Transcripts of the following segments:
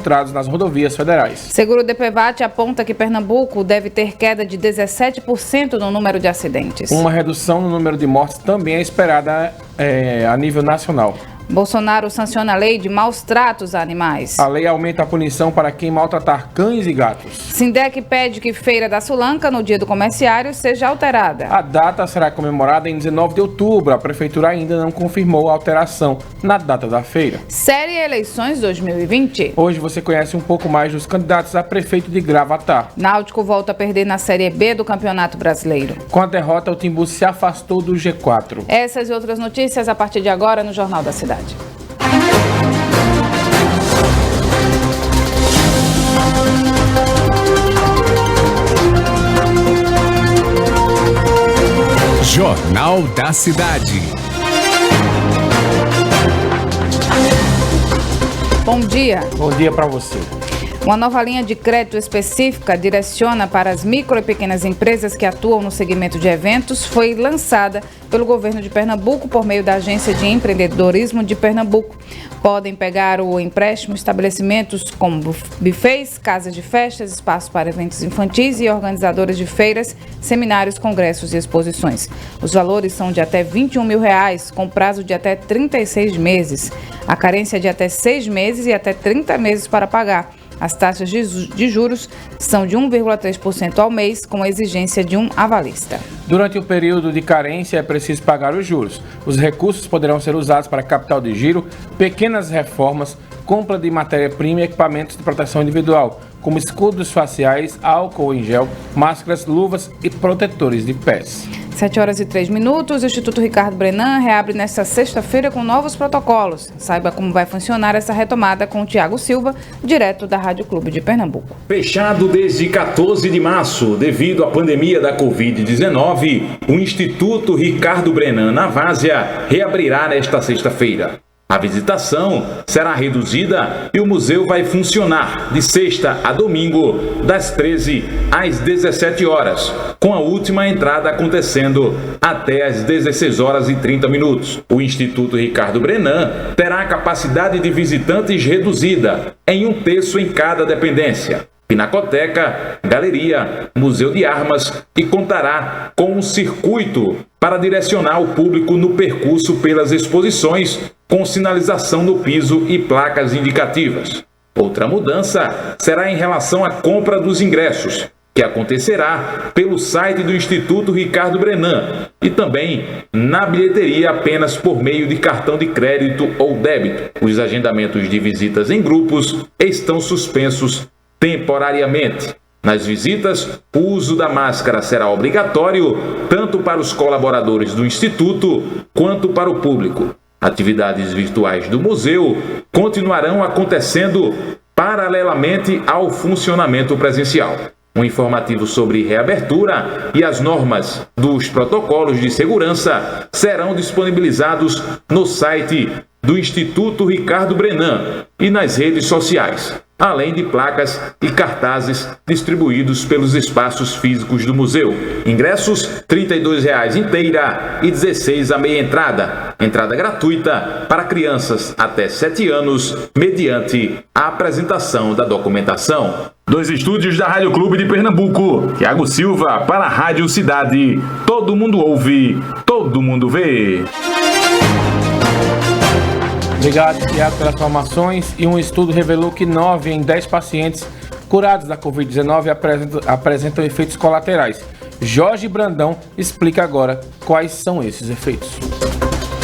concentrados nas rodovias federais. Seguro DPVAT aponta que Pernambuco deve ter queda de 17% no número de acidentes. Uma redução no número de mortes também é esperada a nível nacional. Bolsonaro sanciona a lei de maus tratos a animais. A lei aumenta a punição para quem maltratar cães e gatos. Sindec pede que Feira da Sulanca, no dia do comerciário, seja alterada. A data será comemorada em 19 de outubro. A Prefeitura ainda não confirmou a alteração na data da feira. Série Eleições 2020. Hoje você conhece um pouco mais dos candidatos a prefeito de Gravatá. Náutico volta a perder na Série B do Campeonato Brasileiro. Com a derrota, o Timbu se afastou do G4. Essas e outras notícias a partir de agora no Jornal da Cidade. Jornal da Cidade. Bom dia. Bom dia para você. Uma nova linha de crédito específica direciona para as micro e pequenas empresas que atuam no segmento de eventos foi lançada pelo governo de Pernambuco por meio da Agência de Empreendedorismo de Pernambuco. Podem pegar o empréstimo estabelecimentos como bufês, casas de festas, espaços para eventos infantis e organizadoras de feiras, seminários, congressos e exposições. Os valores são de até R$21 mil, com prazo de até 36 meses. A carência é de até 6 meses e até 30 meses para pagar. As taxas de juros são de 1,3% ao mês, com a exigência de um avalista. Durante o período de carência é preciso pagar os juros. Os recursos poderão ser usados para capital de giro, pequenas reformas, compra de matéria-prima e equipamentos de proteção individual, como escudos faciais, álcool em gel, máscaras, luvas e protetores de pés. 7h03. O Instituto Ricardo Brenan reabre nesta sexta-feira com novos protocolos. Saiba como vai funcionar essa retomada com o Tiago Silva, direto da Rádio Clube de Pernambuco. Fechado desde 14 de março, devido à pandemia da Covid-19, o Instituto Ricardo Brenan na Várzea reabrirá nesta sexta-feira. A visitação será reduzida e o museu vai funcionar de sexta a domingo, das 13 às 17 horas, com a última entrada acontecendo até às 16h30. O Instituto Ricardo Brenan terá a capacidade de visitantes reduzida em 1/3 em cada dependência. Pinacoteca, galeria, museu de armas e contará com um circuito para direcionar o público no percurso pelas exposições, com sinalização no piso e placas indicativas. Outra mudança será em relação à compra dos ingressos, que acontecerá pelo site do Instituto Ricardo Brenan e também na bilheteria apenas por meio de cartão de crédito ou débito. Os agendamentos de visitas em grupos estão suspensos temporariamente. Nas visitas, o uso da máscara será obrigatório tanto para os colaboradores do Instituto quanto para o público. Atividades virtuais do museu continuarão acontecendo paralelamente ao funcionamento presencial. Um informativo sobre reabertura e as normas dos protocolos de segurança serão disponibilizados no site do Instituto Ricardo Brenan e nas redes sociais, além de placas e cartazes distribuídos pelos espaços físicos do museu. Ingressos R$ 32,00 inteira e R$ 16,00 a meia entrada. Entrada gratuita para crianças até 7 anos, mediante a apresentação da documentação. Dos estúdios da Rádio Clube de Pernambuco, Tiago Silva para a Rádio Cidade. Todo mundo ouve, todo mundo vê. Obrigado, Tiago, pelas informações. E um estudo revelou que 9 em 10 pacientes curados da Covid-19 apresentam efeitos colaterais. Jorge Brandão explica agora quais são esses efeitos.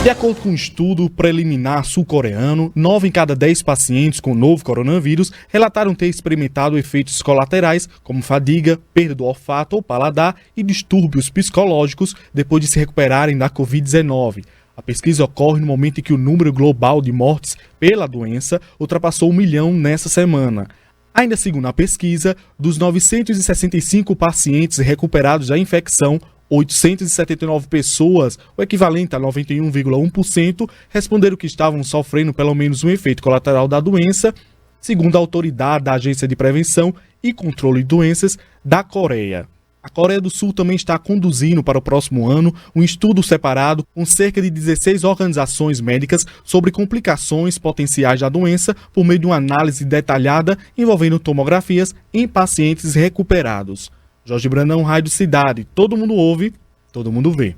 De acordo com um estudo preliminar sul-coreano, 9 em cada 10 pacientes com o novo coronavírus relataram ter experimentado efeitos colaterais como fadiga, perda do olfato ou paladar e distúrbios psicológicos depois de se recuperarem da Covid-19. A pesquisa ocorre no momento em que o número global de mortes pela doença ultrapassou 1 milhão nessa semana. Ainda segundo a pesquisa, dos 965 pacientes recuperados da infecção, 879 pessoas, o equivalente a 91,1%, responderam que estavam sofrendo pelo menos um efeito colateral da doença, segundo a autoridade da Agência de Prevenção e Controle de Doenças da Coreia. A Coreia do Sul também está conduzindo para o próximo ano um estudo separado com cerca de 16 organizações médicas sobre complicações potenciais da doença por meio de uma análise detalhada envolvendo tomografias em pacientes recuperados. Jorge Brandão, Rádio Cidade. Todo mundo ouve, todo mundo vê.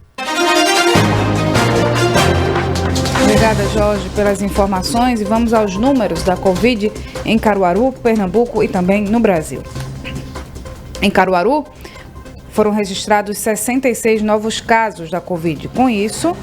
Obrigada, Jorge, pelas informações, e vamos aos números da Covid em Caruaru, Pernambuco e também no Brasil. Em Caruaru, foram registrados 66 novos casos da Covid. Com isso,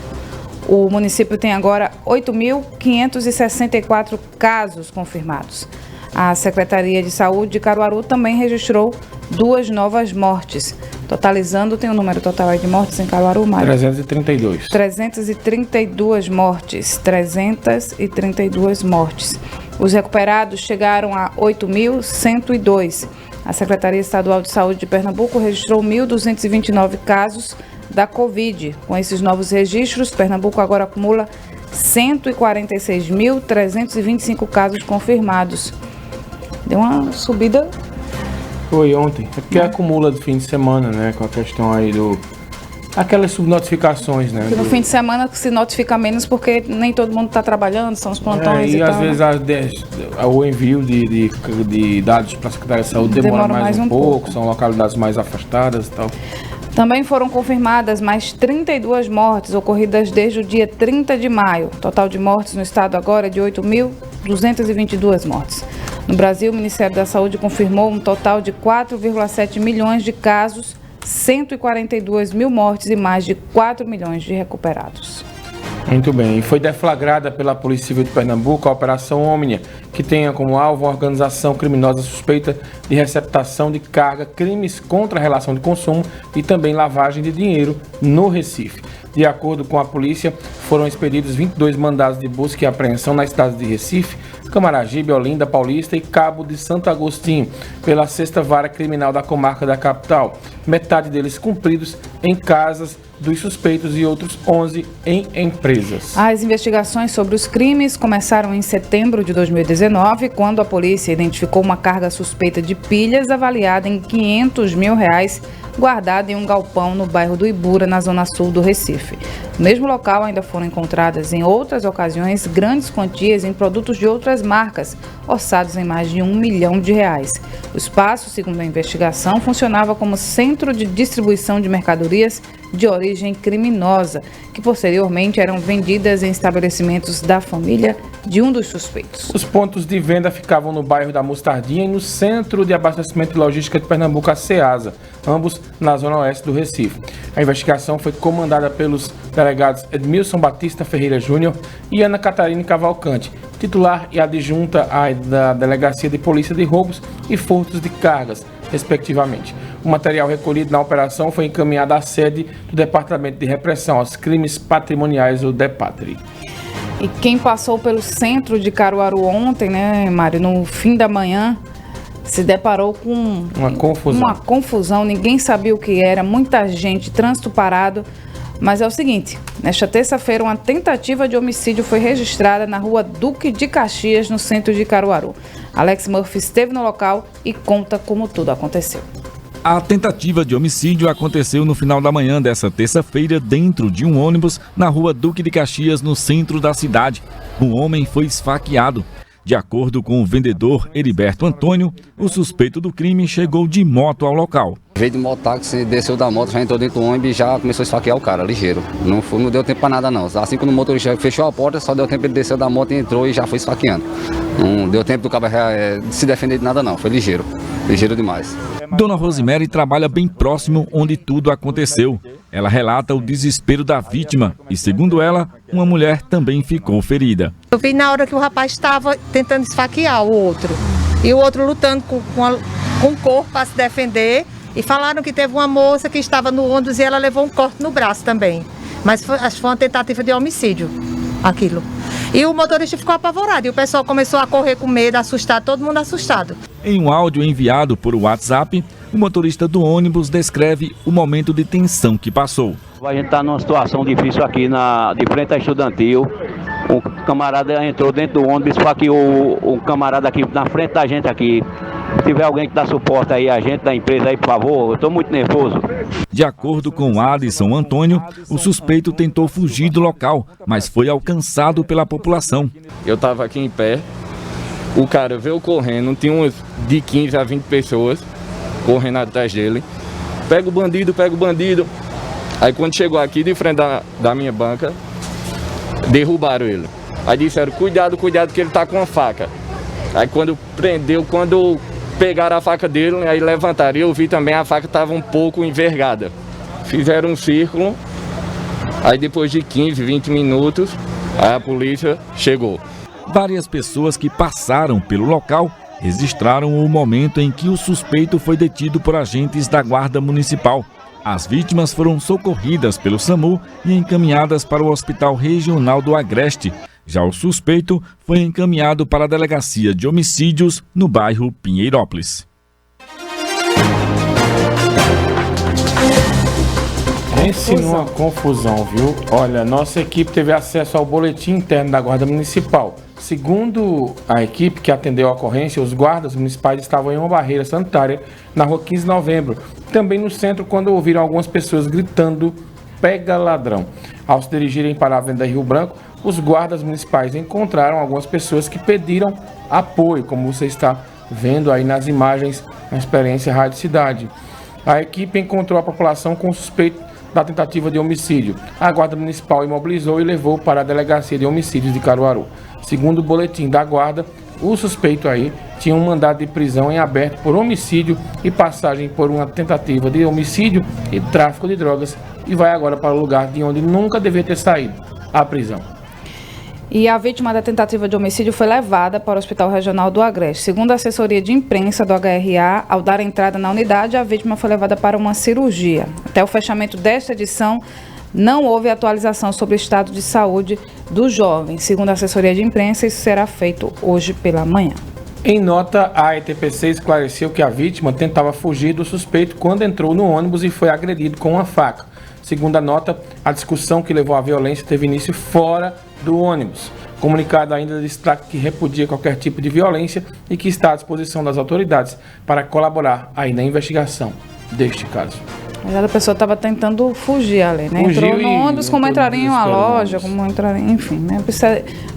o município tem agora 8.564 casos confirmados. A Secretaria de Saúde de Caruaru também registrou 2 novas mortes. Totalizando, tem o número total aí de mortes em Caruaru, Mário? 332. 332 mortes. 332 mortes. Os recuperados chegaram a 8.102. A Secretaria Estadual de Saúde de Pernambuco registrou 1.229 casos da Covid. Com esses novos registros, Pernambuco agora acumula 146.325 casos confirmados. Deu uma subida. Foi ontem. É porque acumula do fim de semana, né? Com a questão aí do... Aquelas subnotificações, né? Porque no fim de semana se notifica menos porque nem todo mundo está trabalhando, são os plantões e às tal. Vezes o envio de dados para a Secretaria de Saúde demora mais um pouco, são localidades mais afastadas e tal. Também foram confirmadas mais 32 mortes ocorridas desde o dia 30 de maio. O total de mortes no estado agora é de 8.222 mortes. No Brasil, o Ministério da Saúde confirmou um total de 4,7 milhões de casos, 142 mil mortes e mais de 4 milhões de recuperados. Muito bem. E foi deflagrada pela Polícia Civil de Pernambuco a Operação Omnia, que tenha como alvo uma organização criminosa suspeita de receptação de carga, crimes contra a relação de consumo e também lavagem de dinheiro no Recife. De acordo com a polícia, foram expedidos 22 mandados de busca e apreensão nas cidades de Recife, Camaragibe, Olinda, Paulista e Cabo de Santo Agostinho, pela 6ª Vara Criminal da Comarca da Capital. Metade deles cumpridos em casas dos suspeitos e outros 11 em empresas. As investigações sobre os crimes começaram em setembro de 2019, quando a polícia identificou uma carga suspeita de pilhas avaliada em R$500 mil, guardada em um galpão no bairro do Ibura, na zona sul do Recife. No mesmo local ainda foram encontradas em outras ocasiões grandes quantias em produtos de outras marcas, orçados em mais de R$1 milhão. O espaço, segundo a investigação, funcionava como centro de distribuição de mercadorias de origem criminosa, que posteriormente eram vendidas em estabelecimentos da família de um dos suspeitos. Os pontos de venda ficavam no bairro da Mostardinha e no Centro de Abastecimento e Logística de Pernambuco, a CEASA, ambos na zona oeste do Recife. A investigação foi comandada pelos delegados Edmilson Batista Ferreira Júnior e Ana Catarina Cavalcante, titular e adjunta da Delegacia de Polícia de Roubos e Furtos de Cargas, respectivamente. O material recolhido na operação foi encaminhado à sede do Departamento de Repressão aos Crimes Patrimoniais, o DEPATRI. E quem passou pelo centro de Caruaru ontem, né, Mário, no fim da manhã, se deparou com uma confusão. Ninguém sabia o que era, muita gente, trânsito parado. Mas é o seguinte, nesta terça-feira uma tentativa de homicídio foi registrada na rua Duque de Caxias, no centro de Caruaru. Alex Murphy esteve no local e conta como tudo aconteceu. A tentativa de homicídio aconteceu no final da manhã dessa terça-feira dentro de um ônibus na rua Duque de Caxias, no centro da cidade. O homem foi esfaqueado. De acordo com o vendedor Heriberto Antônio, o suspeito do crime chegou de moto ao local. Veio de mototáxi, desceu da moto, já entrou dentro do ônibus e já começou a esfaquear o cara, ligeiro. Não deu tempo pra nada não. Assim quando o motorista fechou a porta, só deu tempo ele desceu da moto e entrou e já foi esfaqueando. Não deu tempo do cara de se defender de nada não, foi ligeiro demais. Dona Rosemary trabalha bem próximo onde tudo aconteceu. Ela relata o desespero da vítima e, segundo ela, uma mulher também ficou ferida. Eu vi na hora que o rapaz estava tentando esfaquear o outro. E o outro lutando com o corpo para se defender. E falaram que teve uma moça que estava no ônibus e ela levou um corte no braço também. Mas acho que foi uma tentativa de homicídio, aquilo. E o motorista ficou apavorado e o pessoal começou a correr com medo, assustado, todo mundo assustado. Em um áudio enviado por WhatsApp, o motorista do ônibus descreve o momento de tensão que passou. A gente está numa situação difícil aqui de frente à Estudantil. Um camarada entrou dentro do ônibus, esfaqueou um camarada aqui na frente da gente aqui. Se tiver alguém que dá suporte aí a gente da empresa aí, por favor, eu estou muito nervoso. De acordo com Alisson Antônio, o suspeito tentou fugir do local, mas foi alcançado pela população. Eu estava aqui em pé, o cara veio correndo, tinha uns de 15 a 20 pessoas correndo atrás dele. Pega o bandido. Aí quando chegou aqui de frente da minha banca, derrubaram ele. Aí disseram, cuidado que ele tá com uma faca. Aí quando pegaram a faca dele, aí levantaram. Eu vi também a faca estava um pouco envergada. Fizeram um círculo, aí depois de 15, 20 minutos, aí a polícia chegou. Várias pessoas que passaram pelo local registraram o momento em que o suspeito foi detido por agentes da Guarda Municipal. As vítimas foram socorridas pelo SAMU e encaminhadas para o Hospital Regional do Agreste. Já o suspeito foi encaminhado para a Delegacia de Homicídios no bairro Pinheirópolis. Pense numa confusão, viu? Olha, nossa equipe teve acesso ao boletim interno da Guarda Municipal. Segundo a equipe que atendeu a ocorrência, os guardas municipais estavam em uma barreira sanitária na rua 15 de novembro, também no centro, quando ouviram algumas pessoas gritando "pega ladrão". Ao se dirigirem para a Avenida Rio Branco, os guardas municipais encontraram algumas pessoas que pediram apoio, como você está vendo aí nas imagens na experiência Rádio Cidade. A equipe encontrou a população com suspeito da tentativa de homicídio. A Guarda Municipal imobilizou e levou para a Delegacia de Homicídios de Caruaru. Segundo o boletim da Guarda, o suspeito aí tinha um mandado de prisão em aberto por homicídio e passagem por uma tentativa de homicídio e tráfico de drogas e vai agora para o lugar de onde nunca devia ter saído, a prisão. E a vítima da tentativa de homicídio foi levada para o Hospital Regional do Agreste. Segundo a assessoria de imprensa do HRA, ao dar entrada na unidade, a vítima foi levada para uma cirurgia. Até o fechamento desta edição, não houve atualização sobre o estado de saúde do jovem. Segundo a assessoria de imprensa, isso será feito hoje pela manhã. Em nota, a ETPC esclareceu que a vítima tentava fugir do suspeito quando entrou no ônibus e foi agredido com uma faca. Segundo a nota, a discussão que levou à violência teve início fora do ônibus. O comunicado ainda destaca que repudia qualquer tipo de violência e que está à disposição das autoridades para colaborar aí na investigação deste caso. A pessoa estava tentando fugir ali, né? Entrou no ônibus, como entraria em uma loja, como entraria, enfim, né?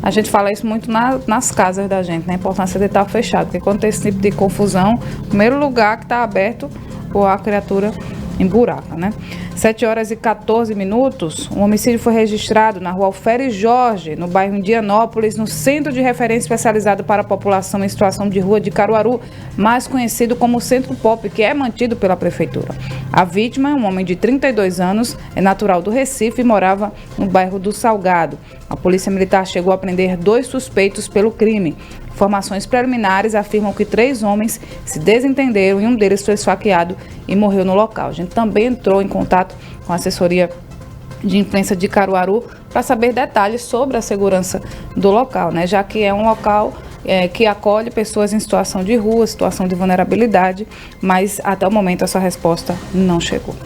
A gente fala isso muito nas casas da gente, né? A importância de estar fechado, porque quando tem esse tipo de confusão, o primeiro lugar que está aberto, ou a criatura emburaca, né? 7h14, um homicídio foi registrado na rua Alferes Jorge, no bairro Indianópolis, no Centro de Referência Especializado para a População em Situação de Rua de Caruaru, mais conhecido como Centro Pop, que é mantido pela Prefeitura. A vítima é um homem de 32 anos, é natural do Recife e morava no bairro do Salgado. A Polícia Militar chegou a prender 2 suspeitos pelo crime. Informações preliminares afirmam que 3 homens se desentenderam e um deles foi esfaqueado e morreu no local. A gente também entrou em contato com a assessoria de imprensa de Caruaru para saber detalhes sobre a segurança do local, né? Já que é um local que acolhe pessoas em situação de rua, situação de vulnerabilidade, mas até o momento essa resposta não chegou.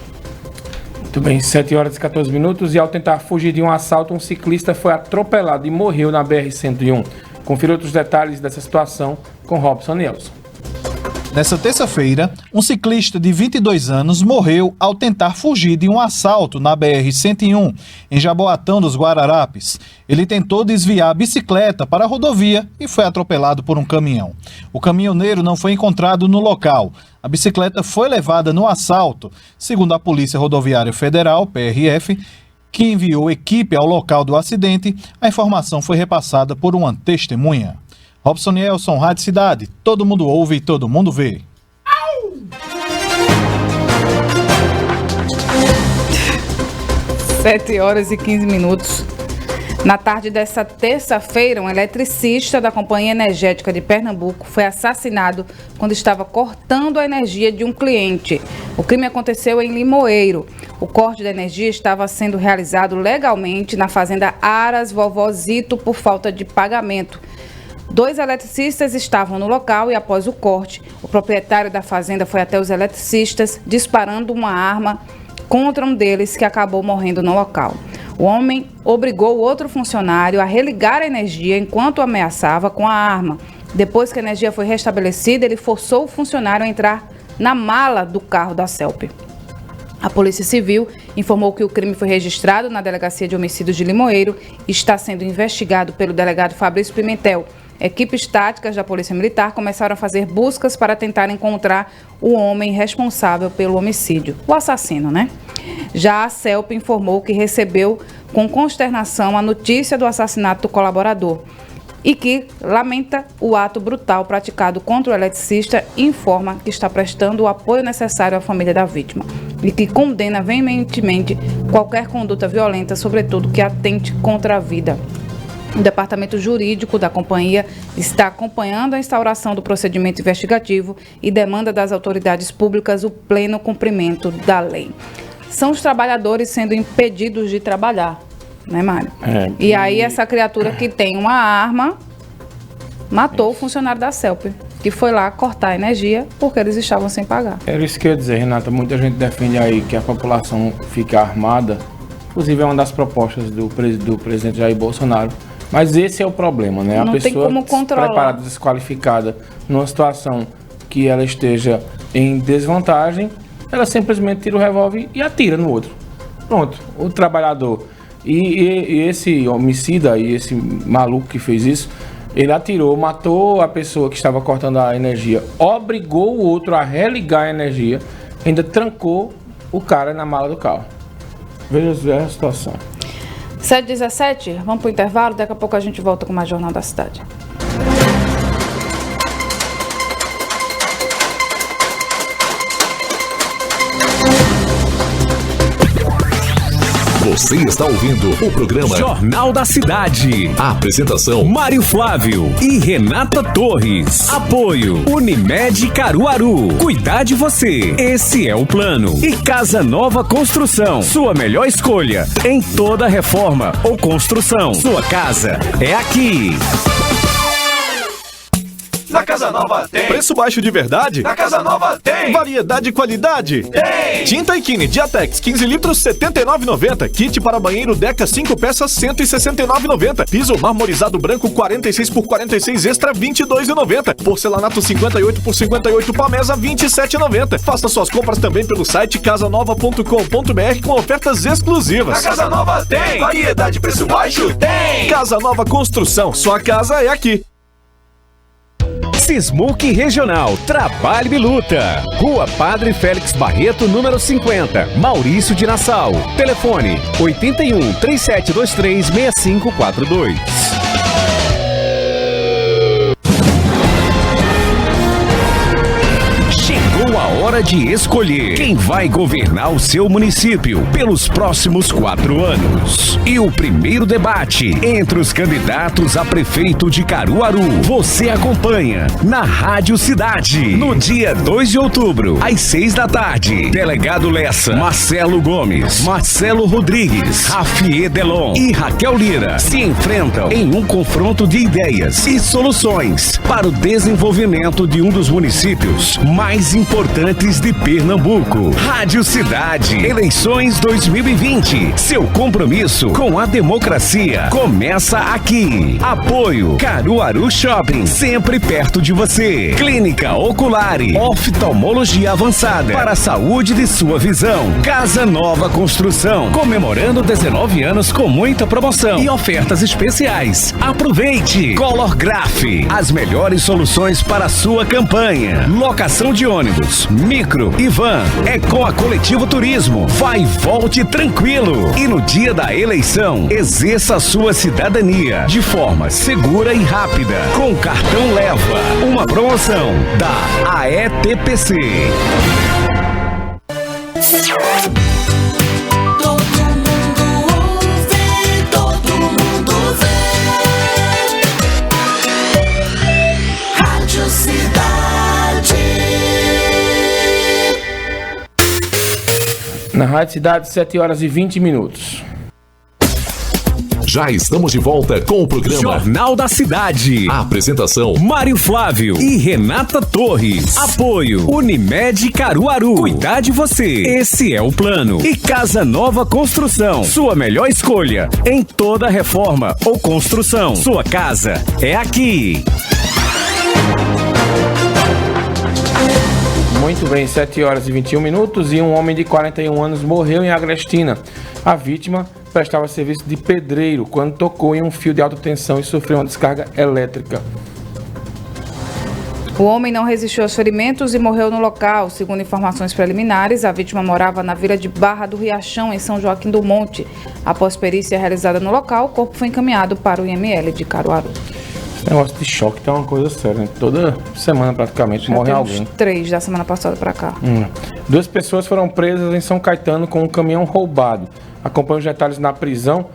Muito bem, 7h14 e ao tentar fugir de um assalto, um ciclista foi atropelado e morreu na BR-101. Confira outros detalhes dessa situação com Robson Nelson. Nessa terça-feira, um ciclista de 22 anos morreu ao tentar fugir de um assalto na BR-101, em Jaboatão dos Guararapes. Ele tentou desviar a bicicleta para a rodovia e foi atropelado por um caminhão. O caminhoneiro não foi encontrado no local. A bicicleta foi levada no assalto, segundo a Polícia Rodoviária Federal, PRF, que enviou equipe ao local do acidente. A informação foi repassada por uma testemunha. Robson Nelson, Rádio Cidade. Todo mundo ouve e todo mundo vê. 7h15. Na tarde dessa terça-feira, um eletricista da Companhia Energética de Pernambuco foi assassinado quando estava cortando a energia de um cliente. O crime aconteceu em Limoeiro. O corte da energia estava sendo realizado legalmente na fazenda Aras Vovozito por falta de pagamento. 2 eletricistas estavam no local e, após o corte, o proprietário da fazenda foi até os eletricistas disparando uma arma contra um deles, que acabou morrendo no local. O homem obrigou o outro funcionário a religar a energia enquanto o ameaçava com a arma. Depois que a energia foi restabelecida, ele forçou o funcionário a entrar na mala do carro da CELP. A Polícia Civil informou que o crime foi registrado na Delegacia de Homicídios de Limoeiro e está sendo investigado pelo delegado Fabrício Pimentel. Equipes táticas da Polícia Militar começaram a fazer buscas para tentar encontrar o homem responsável pelo homicídio, o assassino, né? Já a CELP informou que recebeu com consternação a notícia do assassinato do colaborador e que lamenta o ato brutal praticado contra o eletricista e informa que está prestando o apoio necessário à família da vítima e que condena veementemente qualquer conduta violenta, sobretudo que atente contra a vida. O Departamento Jurídico da companhia está acompanhando a instauração do procedimento investigativo e demanda das autoridades públicas o pleno cumprimento da lei. São os trabalhadores sendo impedidos de trabalhar, né, Mário? E aí essa criatura que tem uma arma matou o funcionário da CELP, que foi lá cortar a energia porque eles estavam sem pagar. Era isso que eu ia dizer, Renata. Muita gente defende aí que a população fique armada. Inclusive é uma das propostas do presidente Jair Bolsonaro. Mas esse é o problema, né? A pessoa preparada, desqualificada, numa situação que ela esteja em desvantagem, ela simplesmente tira o revólver e atira no outro. Pronto, o trabalhador. E esse homicida, e esse maluco que fez isso, ele atirou, matou a pessoa que estava cortando a energia, obrigou o outro a religar a energia, ainda trancou o cara na mala do carro. Veja a situação. 7h17, vamos para o intervalo, daqui a pouco a gente volta com mais Jornal da Cidade. Você está ouvindo o programa Jornal da Cidade. A apresentação: Mário Flávio e Renata Torres. Apoio: Unimed Caruaru. Cuidar de você. Esse é o plano. E Casa Nova Construção. Sua melhor escolha em toda reforma ou construção. Sua casa é aqui. Na Casa Nova tem. Preço baixo de verdade? Na Casa Nova tem. Variedade e qualidade? Tem. Tinta Ikine Diatex 15 litros R$ 79,90. Kit para banheiro Deca 5 peças R$ 169,90. Piso marmorizado branco 46 por 46 extra R$ 22,90. Porcelanato 58 por 58 Pamesa R$ 27,90. Faça suas compras também pelo site casanova.com.br com ofertas exclusivas. Na Casa Nova tem. Variedade e preço baixo? Tem. Casa Nova Construção. Sua casa é aqui. Sismuc Regional, Trabalho e Luta. Rua Padre Félix Barreto, número 50, Maurício de Nassau. Telefone 81 3723 6542. Chegou a hora de escolher quem vai governar o seu município pelos próximos 4 anos. E o primeiro debate entre os candidatos a prefeito de Caruaru, você acompanha na Rádio Cidade, no dia 2 de outubro, às 6 da tarde. Delegado Lessa, Marcelo Gomes, Marcelo Rodrigues, Rafiê Delon e Raquel Lira se enfrentam em um confronto de ideias e soluções para o desenvolvimento de um dos municípios mais importantes de Pernambuco. Rádio Cidade, eleições 2020. Seu compromisso com a democracia começa aqui. Apoio Caruaru Shopping, sempre perto de você. Clínica Oculare, oftalmologia avançada para a saúde de sua visão. Casa Nova Construção, comemorando 19 anos com muita promoção e ofertas especiais. Aproveite. Color Graph, as melhores soluções para a sua campanha. Locação de ônibus, micro e van é com a Coletivo Turismo. Vai e volte tranquilo. E no dia da eleição, exerça a sua cidadania de forma segura e rápida. Com cartão Leva, uma promoção da AETPC. Na Rádio Cidade, 7h20. Já estamos de volta com o programa Jornal da Cidade. A apresentação: Mário Flávio e Renata Torres. Apoio: Unimed Caruaru. Cuidar de você. Esse é o plano. E Casa Nova Construção. Sua melhor escolha em toda reforma ou construção. Sua casa é aqui. Muito bem, 7 horas e 21 minutos e um homem de 41 anos morreu em Agrestina. A vítima prestava serviço de pedreiro quando tocou em um fio de alta tensão e sofreu uma descarga elétrica. O homem não resistiu aos ferimentos e morreu no local. Segundo informações preliminares, a vítima morava na vila de Barra do Riachão, em São Joaquim do Monte. Após perícia realizada no local, o corpo foi encaminhado para o IML de Caruaru. Esse negócio de choque tá uma coisa séria, né? Toda semana praticamente morre alguém. 3 da semana passada para cá. 2 pessoas foram presas em São Caetano com um caminhão roubado. Acompanhe os detalhes da prisão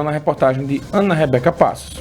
na reportagem de Ana Rebeca Passos.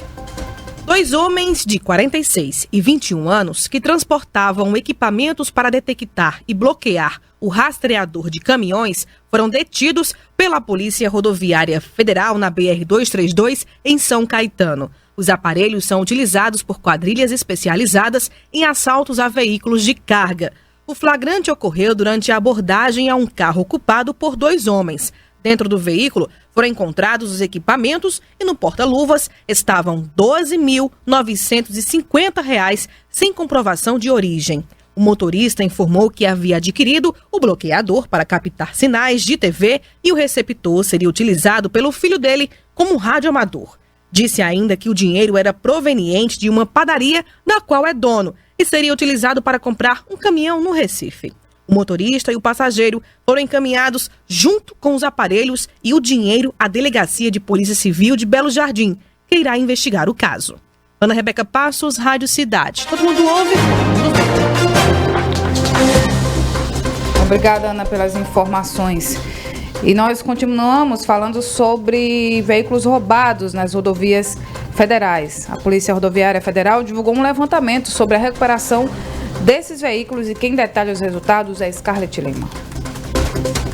2 homens de 46 e 21 anos que transportavam equipamentos para detectar e bloquear o rastreador de caminhões foram detidos pela Polícia Rodoviária Federal na BR-232 em São Caetano. Os aparelhos são utilizados por quadrilhas especializadas em assaltos a veículos de carga. O flagrante ocorreu durante a abordagem a um carro ocupado por 2 homens. Dentro do veículo foram encontrados os equipamentos e no porta-luvas estavam R$ 12.950 sem comprovação de origem. O motorista informou que havia adquirido o bloqueador para captar sinais de TV e o receptor seria utilizado pelo filho dele como radioamador. Disse ainda que o dinheiro era proveniente de uma padaria da qual é dono e seria utilizado para comprar um caminhão no Recife. O motorista e o passageiro foram encaminhados junto com os aparelhos e o dinheiro à Delegacia de Polícia Civil de Belo Jardim, que irá investigar o caso. Ana Rebeca Passos, Rádio Cidade. Todo mundo ouve? Obrigada, Ana, pelas informações. E nós continuamos falando sobre veículos roubados nas rodovias federais. A Polícia Rodoviária Federal divulgou um levantamento sobre a recuperação desses veículos e quem detalha os resultados é Scarlett Lima.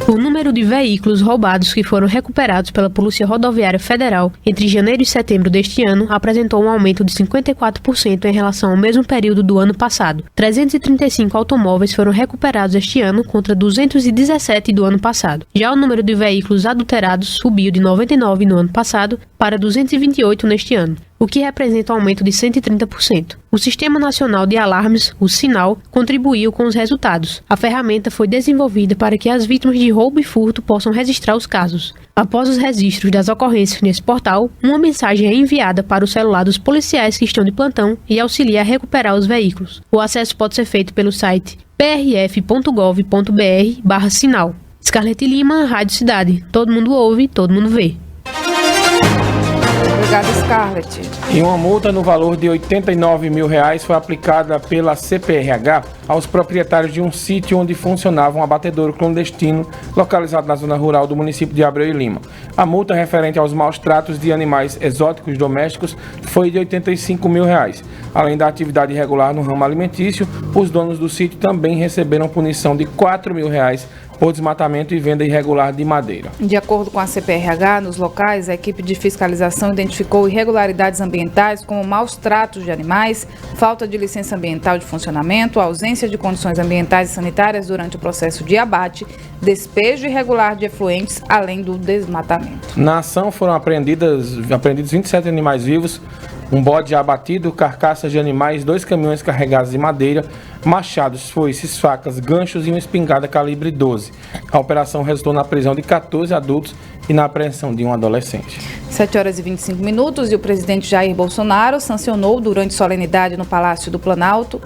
O número de veículos roubados que foram recuperados pela Polícia Rodoviária Federal entre janeiro e setembro deste ano apresentou um aumento de 54% em relação ao mesmo período do ano passado. 335 automóveis foram recuperados este ano contra 217 do ano passado. Já o número de veículos adulterados subiu de 99 no ano passado para 228 neste ano, o que representa um aumento de 130%. O Sistema Nacional de Alarmes, o Sinal, contribuiu com os resultados. A ferramenta foi desenvolvida para que as vítimas de roubo e furto possam registrar os casos. Após os registros das ocorrências nesse portal, uma mensagem é enviada para o celular dos policiais que estão de plantão e auxilia a recuperar os veículos. O acesso pode ser feito pelo site prf.gov.br/sinal. Scarlett Lima, Rádio Cidade. Todo mundo ouve, todo mundo vê. Obrigada, Scarlett. E uma multa no valor de R$ 89 mil foi aplicada pela CPRH aos proprietários de um sítio onde funcionava um abatedouro clandestino localizado na zona rural do município de Abreu e Lima. A multa referente aos maus tratos de animais exóticos domésticos foi de R$ 85 mil. Além da atividade irregular no ramo alimentício, os donos do sítio também receberam punição de R$ 4 mil por desmatamento e venda irregular de madeira. De acordo com a CPRH, nos locais, a equipe de fiscalização identificou irregularidades ambientais como maus tratos de animais, falta de licença ambiental de funcionamento, ausência de condições ambientais e sanitárias durante o processo de abate, despejo irregular de efluentes, além do desmatamento. Na ação foram apreendidos 27 animais vivos, um bode abatido, carcaças de animais, 2 caminhões carregados de madeira, machados, foices, facas, ganchos e uma espingarda calibre 12. A operação resultou na prisão de 14 adultos e na apreensão de um adolescente. 7 horas e 25 minutos e o presidente Jair Bolsonaro sancionou durante solenidade no Palácio do Planalto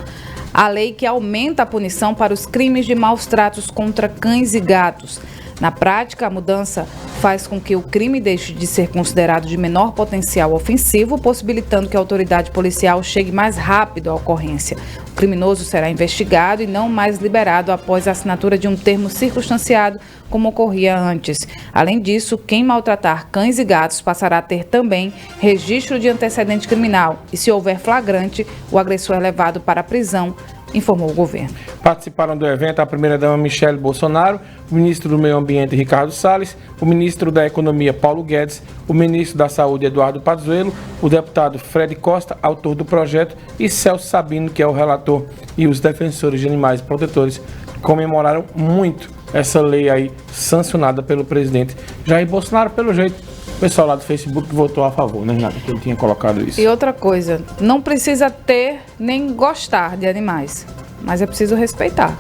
a lei que aumenta a punição para os crimes de maus tratos contra cães e gatos. Na prática, a mudança faz com que o crime deixe de ser considerado de menor potencial ofensivo, possibilitando que a autoridade policial chegue mais rápido à ocorrência. O criminoso será investigado e não mais liberado após a assinatura de um termo circunstanciado, como ocorria antes. Além disso, quem maltratar cães e gatos passará a ter também registro de antecedente criminal e, se houver flagrante, o agressor é levado para a prisão, informou o governo. Participaram do evento a primeira-dama Michele Bolsonaro, o ministro do Meio Ambiente Ricardo Salles, o ministro da Economia Paulo Guedes, o ministro da Saúde Eduardo Pazuello, o deputado Fred Costa, autor do projeto, e Celso Sabino, que é o relator, e os defensores de animais protetores comemoraram muito essa lei aí sancionada pelo presidente Jair Bolsonaro. Pelo jeito, O pessoal lá do Facebook votou a favor, né, Renata? Que ele tinha colocado isso. E outra coisa, não precisa ter nem gostar de animais, mas é preciso respeitar.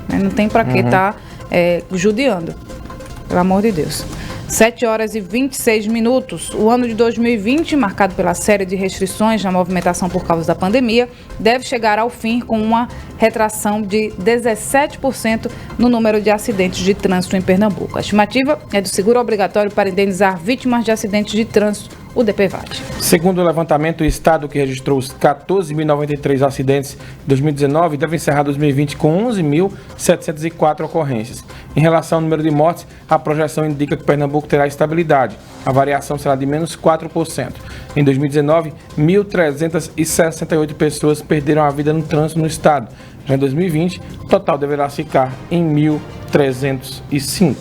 Né? Não tem para que estar judiando, pelo amor de Deus. 7 horas e 26 minutos. O ano de 2020, marcado pela série de restrições na movimentação por causa da pandemia, deve chegar ao fim com uma retração de 17% no número de acidentes de trânsito em Pernambuco. A estimativa é do seguro obrigatório para indenizar vítimas de acidentes de trânsito, o DPVAT. Segundo o levantamento, o estado que registrou os 14.093 acidentes em 2019 deve encerrar 2020 com 11.704 ocorrências. Em relação ao número de mortes, a projeção indica que Pernambuco terá estabilidade. A variação será de menos 4%. Em 2019, 1.368 pessoas perderam a vida no trânsito no estado. Já em 2020, o total deverá ficar em 1.305.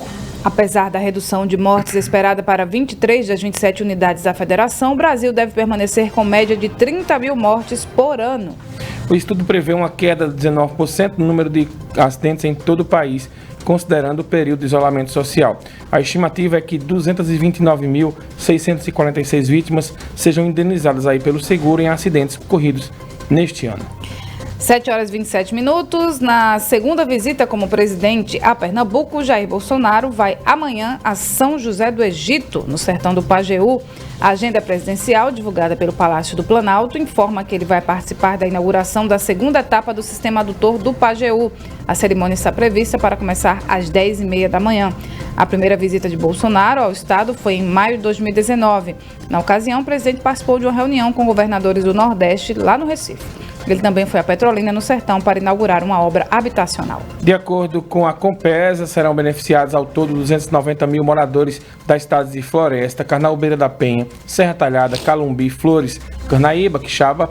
Apesar da redução de mortes esperada para 23 das 27 unidades da federação, o Brasil deve permanecer com média de 30 mil mortes por ano. O estudo prevê uma queda de 19% no número de acidentes em todo o país, considerando o período de isolamento social. A estimativa é que 229.646 vítimas sejam indenizadas aí pelo seguro em acidentes ocorridos neste ano. 7 horas e 27 minutos. Na segunda visita como presidente a Pernambuco, Jair Bolsonaro vai amanhã a São José do Egito, no sertão do Pajeú. A agenda presidencial, divulgada pelo Palácio do Planalto, informa que ele vai participar da inauguração da segunda etapa do sistema adutor do Pajeú. A cerimônia está prevista para começar às 10h30 da manhã. A primeira visita de Bolsonaro ao estado foi em maio de 2019. Na ocasião, o presidente participou de uma reunião com governadores do Nordeste, lá no Recife. Ele também foi a Petrolina, no Sertão, para inaugurar uma obra habitacional. De acordo com a Compesa, serão beneficiados ao todo 290 mil moradores das estados de Floresta, Carnaúbeira da Penha, Serra Talhada, Calumbi, Flores, Carnaíba, Quixaba,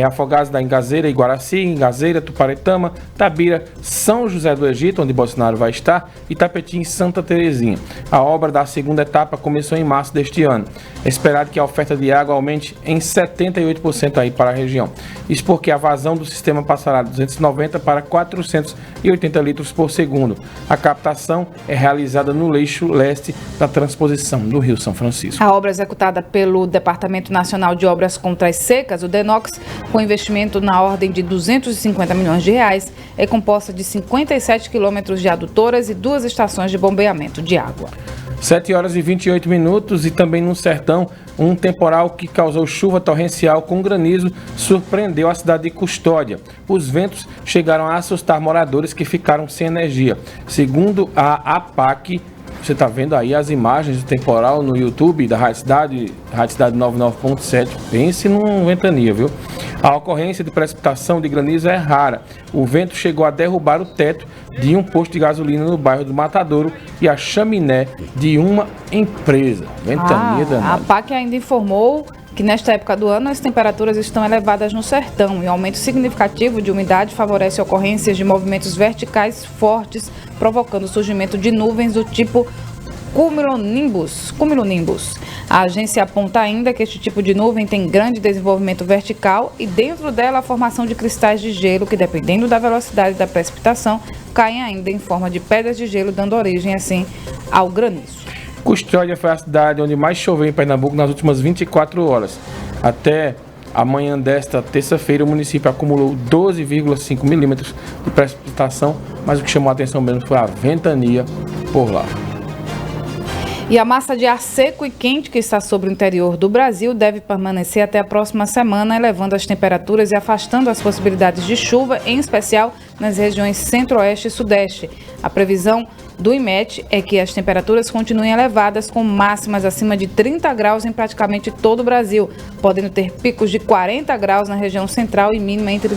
Afogados da Engazeira, Iguaraci, Engazeira, Tuparetama, Tabira, São José do Egito, onde Bolsonaro vai estar, e Tapetim e Santa Terezinha. A obra da segunda etapa começou em março deste ano. É esperado que a oferta de água aumente em 78% aí para a região. Isso porque a vazão do sistema passará de 290 para 480 litros por segundo. A captação é realizada no leixo leste da transposição do Rio São Francisco. A obra executada pelo Departamento Nacional de Obras contra as Secas, o DENOX, com investimento na ordem de 250 milhões de reais, é composta de 57 quilômetros de adutoras e 2 estações de bombeamento de água. 7 horas e 28 minutos e também no Sertão, um temporal que causou chuva torrencial com granizo surpreendeu a cidade de Custódia. Os ventos chegaram a assustar moradores que ficaram sem energia. Segundo a APAC, você está vendo aí as imagens do temporal no YouTube da Rádio Cidade 99.7. Pense num ventania, viu? A ocorrência de precipitação de granizo é rara. O vento chegou a derrubar o teto de um posto de gasolina no bairro do Matadouro e a chaminé de uma empresa. Ventania danada. A APAC ainda informou que nesta época do ano as temperaturas estão elevadas no sertão e o aumento significativo de umidade favorece ocorrências de movimentos verticais fortes, provocando o surgimento de nuvens do tipo cumulonimbus. A agência aponta ainda que este tipo de nuvem tem grande desenvolvimento vertical e dentro dela a formação de cristais de gelo que, dependendo da velocidade da precipitação, caem ainda em forma de pedras de gelo, dando origem assim ao granizo. Custódia foi a cidade onde mais choveu em Pernambuco nas últimas 24 horas. Até amanhã desta terça-feira, o município acumulou 12,5 milímetros de precipitação, mas o que chamou a atenção mesmo foi a ventania por lá. E a massa de ar seco e quente que está sobre o interior do Brasil deve permanecer até a próxima semana, elevando as temperaturas e afastando as possibilidades de chuva, em especial nas regiões centro-oeste e sudeste. A previsão do IMET é que as temperaturas continuem elevadas, com máximas acima de 30 graus em praticamente todo o Brasil, podendo ter picos de 40 graus na região central e mínima entre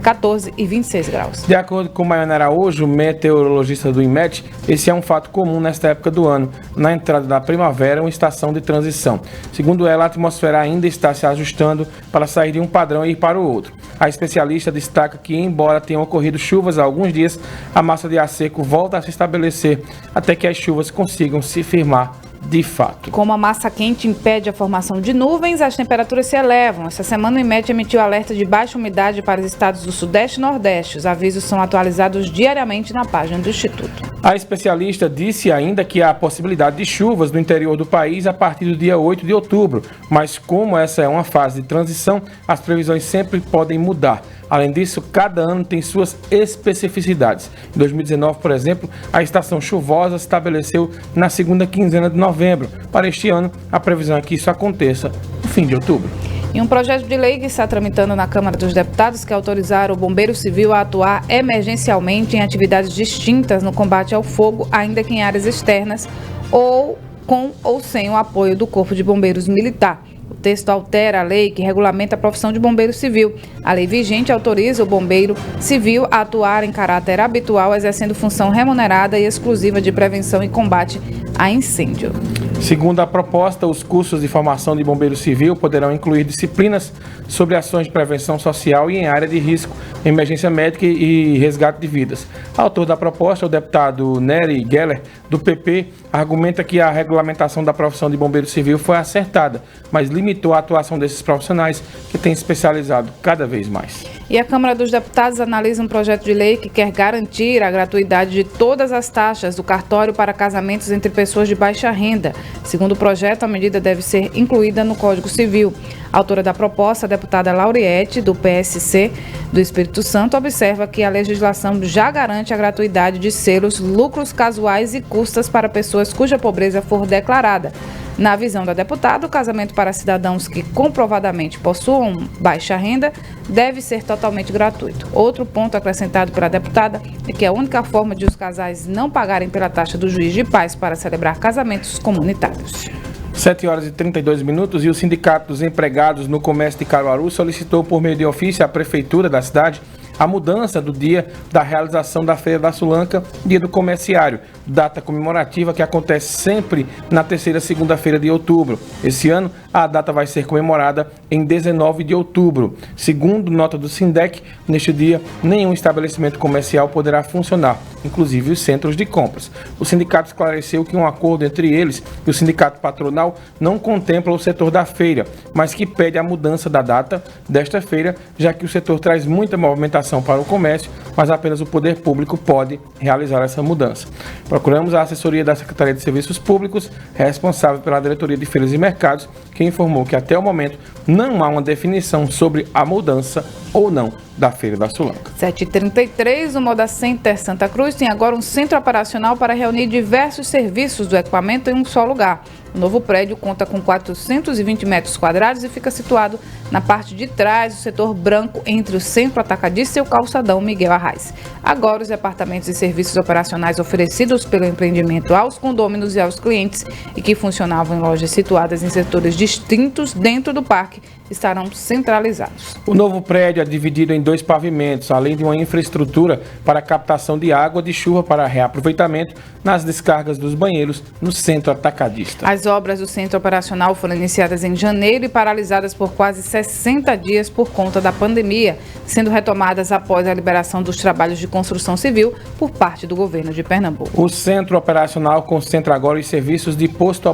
14 e 26 graus. De acordo com Maiana Araújo, meteorologista do IMET, esse é um fato comum nesta época do ano, na entrada da primavera, uma estação de transição. Segundo ela, a atmosfera ainda está se ajustando para sair de um padrão e ir para o outro. A especialista destaca que, embora tenham ocorrido chuvas há alguns dias, a massa de ar seco volta a se estabelecer até que as chuvas consigam se firmar de fato. Como a massa quente impede a formação de nuvens, as temperaturas se elevam. Essa semana o IMET emitiu alerta de baixa umidade para os estados do Sudeste e Nordeste. Os avisos são atualizados diariamente na página do Instituto. A especialista disse ainda que há a possibilidade de chuvas no interior do país a partir do dia 8 de outubro, mas como essa é uma fase de transição, as previsões sempre podem mudar. Além disso, cada ano tem suas especificidades. Em 2019, por exemplo, a estação chuvosa se estabeleceu na segunda quinzena de novembro. Para este ano, a previsão é que isso aconteça no fim de outubro. E um projeto de lei que está tramitando na Câmara dos Deputados que autorizaram o Bombeiro Civil a atuar emergencialmente em atividades distintas no combate ao fogo, ainda que em áreas externas ou com ou sem o apoio do Corpo de Bombeiros Militar. O texto altera a lei que regulamenta a profissão de bombeiro civil. A lei vigente autoriza o bombeiro civil a atuar em caráter habitual, exercendo função remunerada e exclusiva de prevenção e combate a incêndio. Segundo a proposta, os cursos de formação de bombeiro civil poderão incluir disciplinas sobre ações de prevenção social e em área de risco, emergência médica e resgate de vidas. Autor da proposta, o deputado Nery Geller, do PP, argumenta que a regulamentação da profissão de bombeiro civil foi acertada, mas limitou a atuação desses profissionais que têm especializado cada vez mais. E a Câmara dos Deputados analisa um projeto de lei que quer garantir a gratuidade de todas as taxas do cartório para casamentos entre pessoas de baixa renda. Segundo o projeto, a medida deve ser incluída no Código Civil. A autora da proposta, a deputada Lauriette, do PSC do Espírito Santo, observa que a legislação já garante a gratuidade de selos, lucros casuais e custas para pessoas cuja pobreza for declarada. Na visão da deputada, o casamento para cidadãos que comprovadamente possuam baixa renda deve ser totalmente gratuito. Outro ponto acrescentado pela deputada é que a única forma de os casais não pagarem pela taxa do juiz de paz para celebrar casamentos comunitários. 7h32 e o Sindicato dos Empregados no Comércio de Caruaru solicitou por meio de ofício à Prefeitura da cidade a mudança do dia da realização da Feira da Sulanca, Dia do Comerciário, data comemorativa que acontece sempre na terceira segunda-feira de outubro. Esse ano, a data vai ser comemorada em 19 de outubro. Segundo nota do Sindec, neste dia, nenhum estabelecimento comercial poderá funcionar, inclusive os centros de compras. O sindicato esclareceu que um acordo entre eles e o sindicato patronal não contempla o setor da feira, mas que pede a mudança da data desta feira, já que o setor traz muita movimentação para o comércio, mas apenas o poder público pode realizar essa mudança. Procuramos a assessoria da Secretaria de Serviços Públicos, responsável pela Diretoria de Feiras e Mercados, que informou que até o momento não há uma definição sobre a mudança ou não da Feira da Sulanca. 7h33, o Moda Center Santa Cruz tem agora um centro operacional para reunir diversos serviços do equipamento em um só lugar. O novo prédio conta com 420 metros quadrados e fica situado na parte de trás do setor branco entre o centro atacadista e o calçadão Miguel Arraes. Agora, os departamentos e serviços operacionais oferecidos pelo empreendimento aos condôminos e aos clientes e que funcionavam em lojas situadas em setores distintos dentro do parque estarão centralizados. O novo prédio é dividido em 2 pavimentos, além de uma infraestrutura para captação de água de chuva para reaproveitamento nas descargas dos banheiros no centro atacadista. As obras do centro operacional foram iniciadas em janeiro e paralisadas por quase 60 dias por conta da pandemia, sendo retomadas após a liberação dos trabalhos de construção civil por parte do governo de Pernambuco. O centro operacional concentra agora os serviços de posto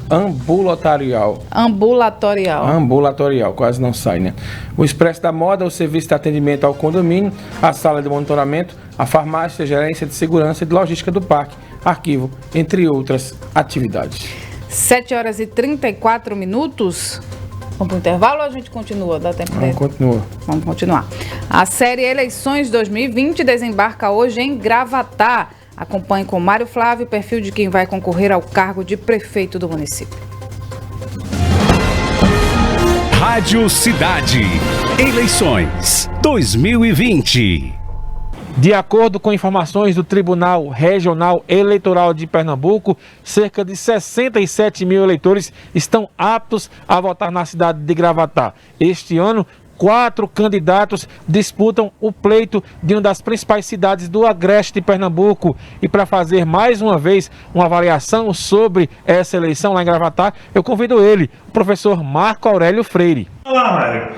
ambulatorial, quase não sai, né? O Expresso da Moda, o serviço de atendimento ao condomínio, a sala de monitoramento, a farmácia, a gerência de segurança e de logística do parque, arquivo, entre outras atividades. 7h34. Vamos para o intervalo ou a gente continua? Dá tempo dele? Vamos continuar. A série Eleições 2020 desembarca hoje em Gravatá. Acompanhe com Mário Flávio o perfil de quem vai concorrer ao cargo de prefeito do município. Rádio Cidade. Eleições 2020. De acordo com informações do Tribunal Regional Eleitoral de Pernambuco, cerca de 67 mil eleitores estão aptos a votar na cidade de Gravatá. Este ano, 4 candidatos disputam o pleito de uma das principais cidades do agreste de Pernambuco. E para fazer mais uma vez uma avaliação sobre essa eleição lá em Gravatá, eu convido ele, o professor Marco Aurélio Freire. Olá, Mário.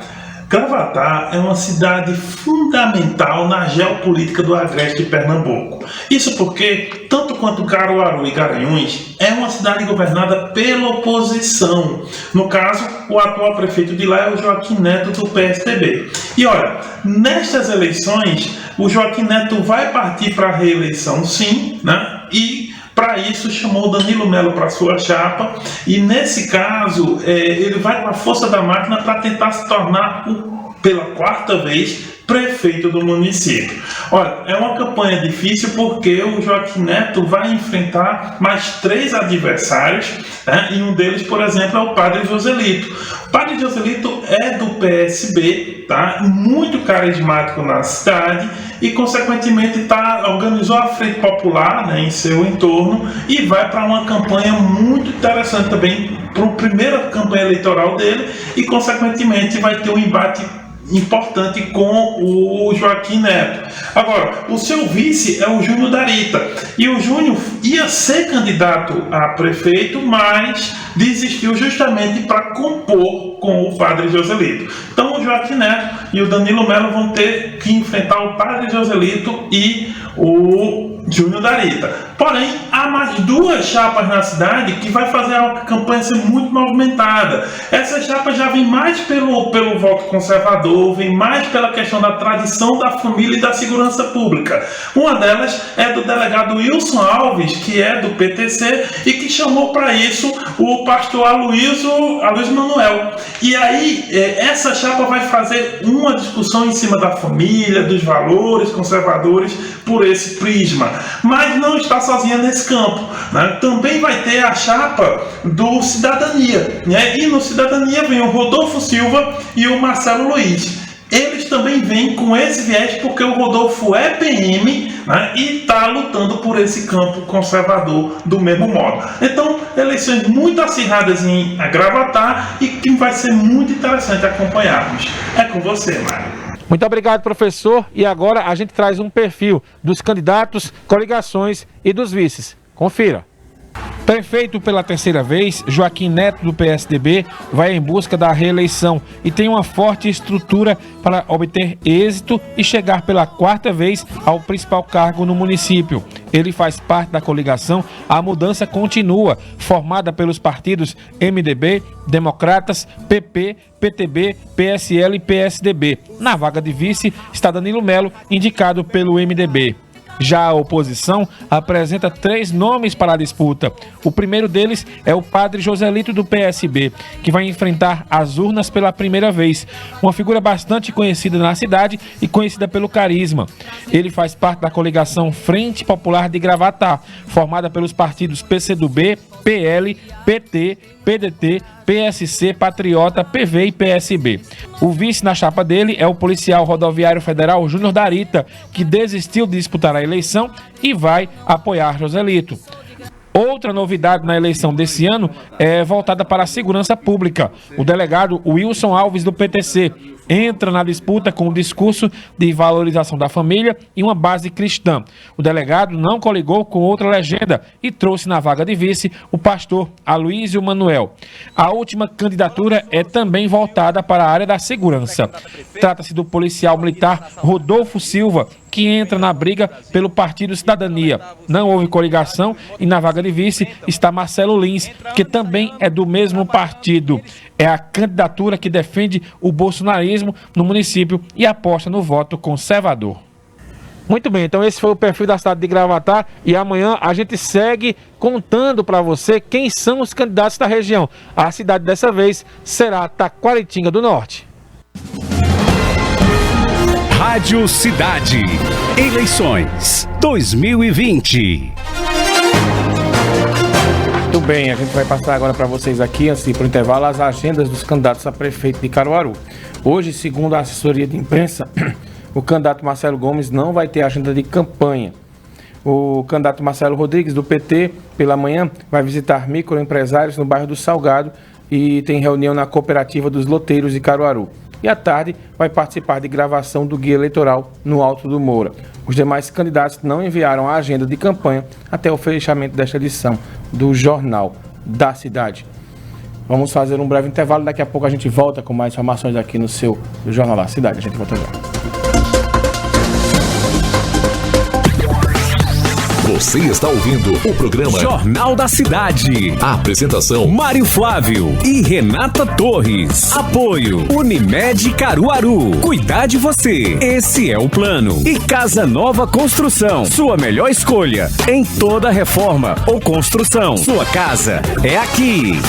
Gravatá é uma cidade fundamental na geopolítica do agreste de Pernambuco. Isso porque, tanto quanto Caruaru e Garanhuns, é uma cidade governada pela oposição. No caso, o atual prefeito de lá é o Joaquim Neto, do PSDB. E olha, nestas eleições, o Joaquim Neto vai partir para a reeleição, sim, né? E para isso chamou o Danilo Melo para sua chapa, e nesse caso ele vai com a força da máquina para tentar se tornar pela 4ª vez prefeito do município. Olha, é uma campanha difícil porque o Joaquim Neto vai enfrentar mais 3 adversários, né? E um deles, por exemplo, é o Padre Joselito. O Padre Joselito é do PSB, tá? Muito carismático na cidade e, consequentemente, organizou a Frente Popular, né, em seu entorno, e vai para uma campanha muito interessante também, para a primeira campanha eleitoral dele, e, consequentemente, vai ter um embate importante com o Joaquim Neto. Agora, o seu vice é o Júnior Darita, e o Júnior ia ser candidato a prefeito, mas desistiu justamente para compor com o Padre Joselito. Então o Joaquim Neto e o Danilo Melo vão ter que enfrentar o Padre Joselito e o Júnior Darita. Porém, há mais 2 chapas na cidade que vai fazer a campanha ser muito movimentada. Essa chapa já vem mais pelo voto conservador, vem mais pela questão da tradição da família e da segurança pública. Uma delas é do delegado Wilson Alves, que é do PTC, e que chamou para isso o pastor Aloysio Manuel. E aí, essa chapa vai fazer uma discussão em cima da família, dos valores conservadores, por esse prisma. Mas não está sozinha nesse campo, né? Também vai ter a chapa do Cidadania, né? E no Cidadania vem o Rodolfo Silva e o Marcelo Luiz. Eles também vêm com esse viés porque o Rodolfo é PM, né? E está lutando por esse campo conservador do mesmo modo. Então, eleições muito acirradas em Gravatá e que vai ser muito interessante acompanharmos. É com você, Mário. Muito obrigado, professor. E agora a gente traz um perfil dos candidatos, coligações e dos vices. Confira. Prefeito pela 3ª vez, Joaquim Neto, do PSDB, vai em busca da reeleição e tem uma forte estrutura para obter êxito e chegar pela 4ª vez ao principal cargo no município. Ele faz parte da coligação A Mudança Continua, formada pelos partidos MDB, Democratas, PP, PTB, PSL e PSDB. Na vaga de vice está Danilo Melo, indicado pelo MDB. Já a oposição apresenta 3 nomes para a disputa. O primeiro deles é o Padre Joselito, do PSB, que vai enfrentar as urnas pela 1ª vez. Uma figura bastante conhecida na cidade e conhecida pelo carisma. Ele faz parte da coligação Frente Popular de Gravatá, formada pelos partidos PCdoB, PL, PT, PDT, PSC, Patriota, PV e PSB. O vice na chapa dele é o policial rodoviário federal Júnior Darita, que desistiu de disputar a eleição e vai apoiar Joselito. Outra novidade na eleição desse ano é voltada para a segurança pública. O delegado Wilson Alves, do PTC, entra na disputa com um discurso de valorização da família e uma base cristã. O delegado não coligou com outra legenda e trouxe na vaga de vice o pastor Aloysio Manuel. A última candidatura é também voltada para a área da segurança. Trata-se do policial militar Rodolfo Silva, que entra na briga pelo Partido Cidadania. Não houve coligação e na vaga de vice está Marcelo Lins, que também é do mesmo partido. É a candidatura que defende o bolsonarismo no município e aposta no voto conservador. Muito bem, então esse foi o perfil da cidade de Gravatá e amanhã a gente segue contando para você quem são os candidatos da região. A cidade dessa vez será Taquaritinga do Norte. Rádio Cidade. Eleições 2020. Muito bem, a gente vai passar agora para vocês aqui, antes de ir para o intervalo, as agendas dos candidatos a prefeito de Caruaru. Hoje, segundo a assessoria de imprensa, o candidato Marcelo Gomes não vai ter agenda de campanha. O candidato Marcelo Rodrigues, do PT, pela manhã, vai visitar microempresários no bairro do Salgado e tem reunião na cooperativa dos loteiros de Caruaru. E à tarde vai participar de gravação do guia eleitoral no Alto do Moura. Os demais candidatos não enviaram a agenda de campanha até o fechamento desta edição do Jornal da Cidade. Vamos fazer um breve intervalo, daqui a pouco a gente volta com mais informações aqui no seu Jornal da Cidade. A gente volta já. Você está ouvindo o programa Jornal da Cidade. A apresentação: Mário Flávio e Renata Torres. Apoio: Unimed Caruaru. Cuidar de você. Esse é o plano. E Casa Nova Construção. Sua melhor escolha em toda reforma ou construção. Sua casa é aqui.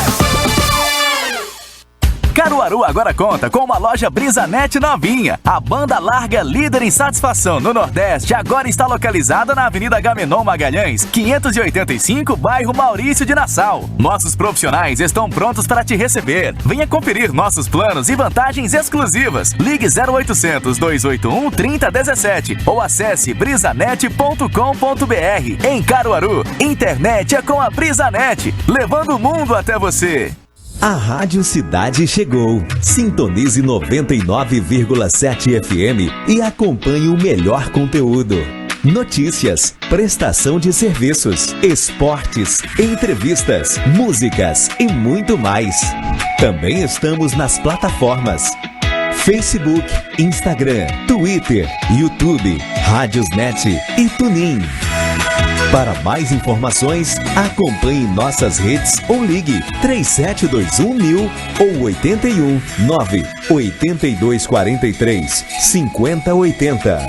Caruaru agora conta com uma loja Brisanet novinha. A banda larga líder em satisfação no Nordeste agora está localizada na Avenida Agamenon Magalhães, 585, bairro Maurício de Nassau. Nossos profissionais estão prontos para te receber. Venha conferir nossos planos e vantagens exclusivas. Ligue 0800 281 3017 ou acesse brisanet.com.br. Em Caruaru, internet é com a Brisanet, levando o mundo até você. A Rádio Cidade chegou. Sintonize 99,7 FM e acompanhe o melhor conteúdo. Notícias, prestação de serviços, esportes, entrevistas, músicas e muito mais. Também estamos nas plataformas Facebook, Instagram, Twitter, YouTube, Rádiosnet e TuneIn. Para mais informações, acompanhe nossas redes ou ligue 3721.000 ou 81 98243 5080.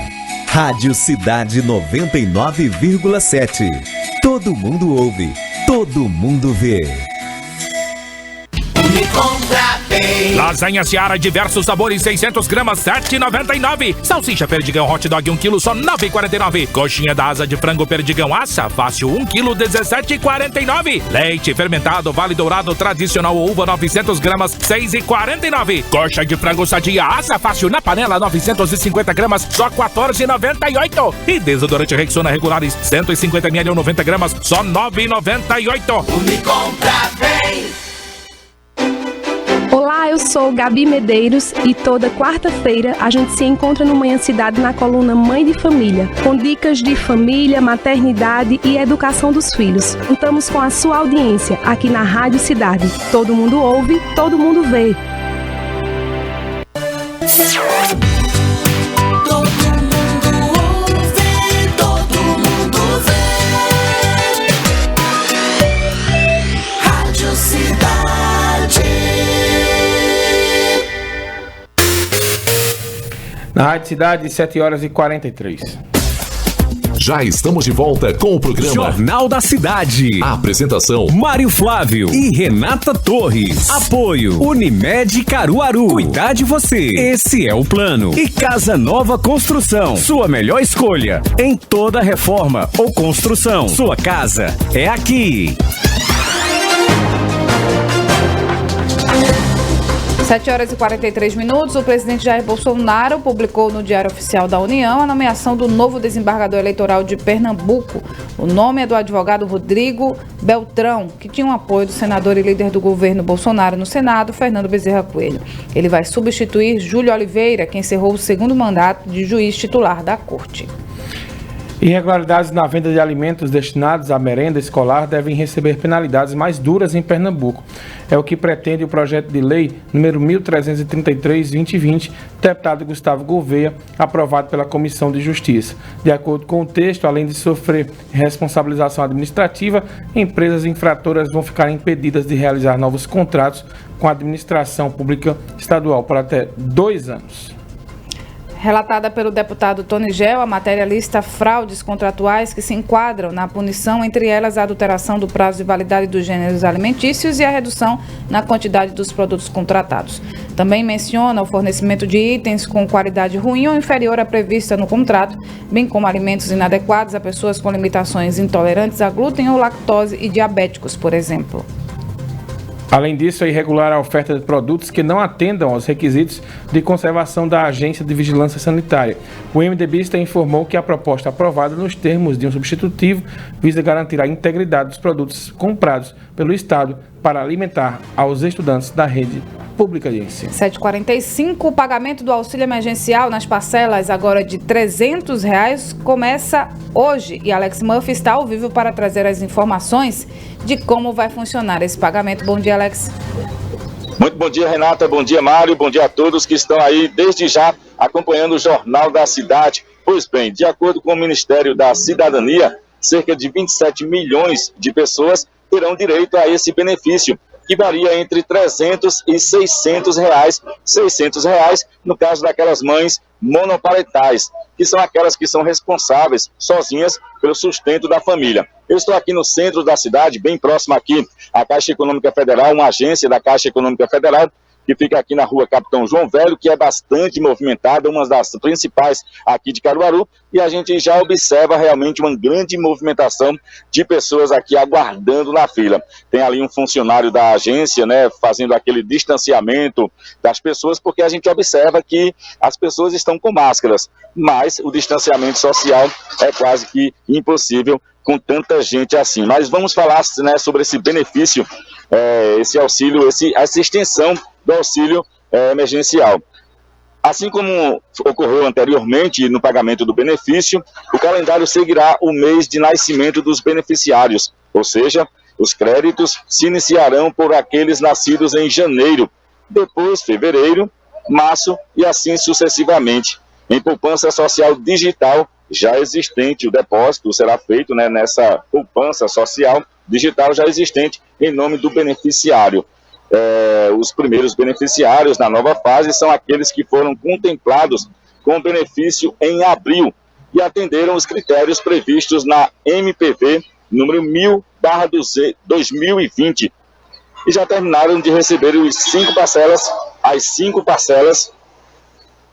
Rádio Cidade 99,7. Todo mundo ouve, todo mundo vê. Me compra bem. Lasanha Seara, diversos sabores, 600 gramas, R$ 7,99. Salsicha Perdigão Hot Dog 1 kg, só R$ 9,49. Coxinha da asa de frango Perdigão Assa, fácil 1 kg, R$ 17,49. Leite fermentado Vale Dourado tradicional uva, 900 gramas, R$ 6,49. Coxa de frango Sadia Assa, fácil na panela, 950 gramas, só R$ 14,98. E desodorante Rexona regulares, 150 ml ou 90 gramas, só R$ 9,98. Me compra bem. Olá, eu sou Gabi Medeiros e toda quarta-feira a gente se encontra no Manhã Cidade na coluna Mãe de Família, com dicas de família, maternidade e educação dos filhos. Contamos com a sua audiência aqui na Rádio Cidade. Todo mundo ouve, todo mundo vê. Na Rádio Cidade, 7h43. Já estamos de volta com o programa Jornal da Cidade. A apresentação: Mário Flávio e Renata Torres. Apoio: Unimed Caruaru. Cuidar de você. Esse é o plano. E Casa Nova Construção. Sua melhor escolha em toda reforma ou construção. Sua casa é aqui. 7h43. O presidente Jair Bolsonaro publicou no Diário Oficial da União a nomeação do novo desembargador eleitoral de Pernambuco. O nome é do advogado Rodrigo Beltrão, que tinha o apoio do senador e líder do governo Bolsonaro no Senado, Fernando Bezerra Coelho. Ele vai substituir Júlio Oliveira, que encerrou o segundo mandato de juiz titular da Corte. Irregularidades na venda de alimentos destinados à merenda escolar devem receber penalidades mais duras em Pernambuco. É o que pretende o projeto de lei número 1333/2020, deputado Gustavo Gouveia, aprovado pela Comissão de Justiça. De acordo com o texto, além de sofrer responsabilização administrativa, empresas infratoras vão ficar impedidas de realizar novos contratos com a administração pública estadual por até 2 anos. Relatada pelo deputado Tony Gel, a matéria lista fraudes contratuais que se enquadram na punição, entre elas a adulteração do prazo de validade dos gêneros alimentícios e a redução na quantidade dos produtos contratados. Também menciona o fornecimento de itens com qualidade ruim ou inferior à prevista no contrato, bem como alimentos inadequados a pessoas com limitações intolerantes a glúten ou lactose e diabéticos, por exemplo. Além disso, é irregular a oferta de produtos que não atendam aos requisitos de conservação da Agência de Vigilância Sanitária. O MDBista informou que a proposta aprovada nos termos de um substitutivo visa garantir a integridade dos produtos comprados pelo Estado para alimentar aos estudantes da rede pública de ensino. 7h45, o pagamento do auxílio emergencial nas parcelas agora de R$ 300 começa hoje e Alex Murphy está ao vivo para trazer as informações de como vai funcionar esse pagamento. Bom dia, Alex. Muito bom dia, Renata. Bom dia, Mário. Bom dia a todos que estão aí desde já acompanhando o Jornal da Cidade. Pois bem, de acordo com o Ministério da Cidadania, cerca de 27 milhões de pessoas terão direito a esse benefício, que varia entre R$300 e R$600, R$600 no caso daquelas mães monoparentais, que são aquelas que são responsáveis sozinhas pelo sustento da família. Eu estou aqui no centro da cidade, bem próximo aqui à Caixa Econômica Federal, uma agência da Caixa Econômica Federal, que fica aqui na rua Capitão João Velho, que é bastante movimentada, uma das principais aqui de Caruaru, e a gente já observa realmente uma grande movimentação de pessoas aqui aguardando na fila. Tem ali um funcionário da agência, né, fazendo aquele distanciamento das pessoas, porque a gente observa que as pessoas estão com máscaras, mas o distanciamento social é quase que impossível com tanta gente assim. Mas vamos falar, né, sobre esse benefício, esse auxílio, essa extensão do auxílio emergencial. Assim como ocorreu anteriormente no pagamento do benefício, o calendário seguirá o mês de nascimento dos beneficiários, ou seja, os créditos se iniciarão por aqueles nascidos em janeiro, depois fevereiro, março e assim sucessivamente. Em poupança social digital já existente, o depósito será feito, né, nessa poupança social digital já existente em nome do beneficiário. Os primeiros beneficiários na nova fase são aqueles que foram contemplados com o benefício em abril e atenderam os critérios previstos na MPV número 1000/2020 e já terminaram de receber as 5 parcelas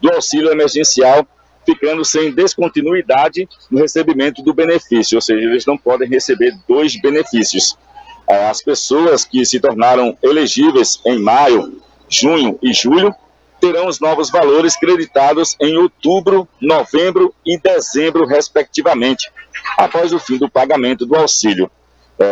do auxílio emergencial, ficando sem descontinuidade no recebimento do benefício, ou seja, eles não podem receber 2 benefícios. As pessoas que se tornaram elegíveis em maio, junho e julho terão os novos valores creditados em outubro, novembro e dezembro, respectivamente, após o fim do pagamento do auxílio.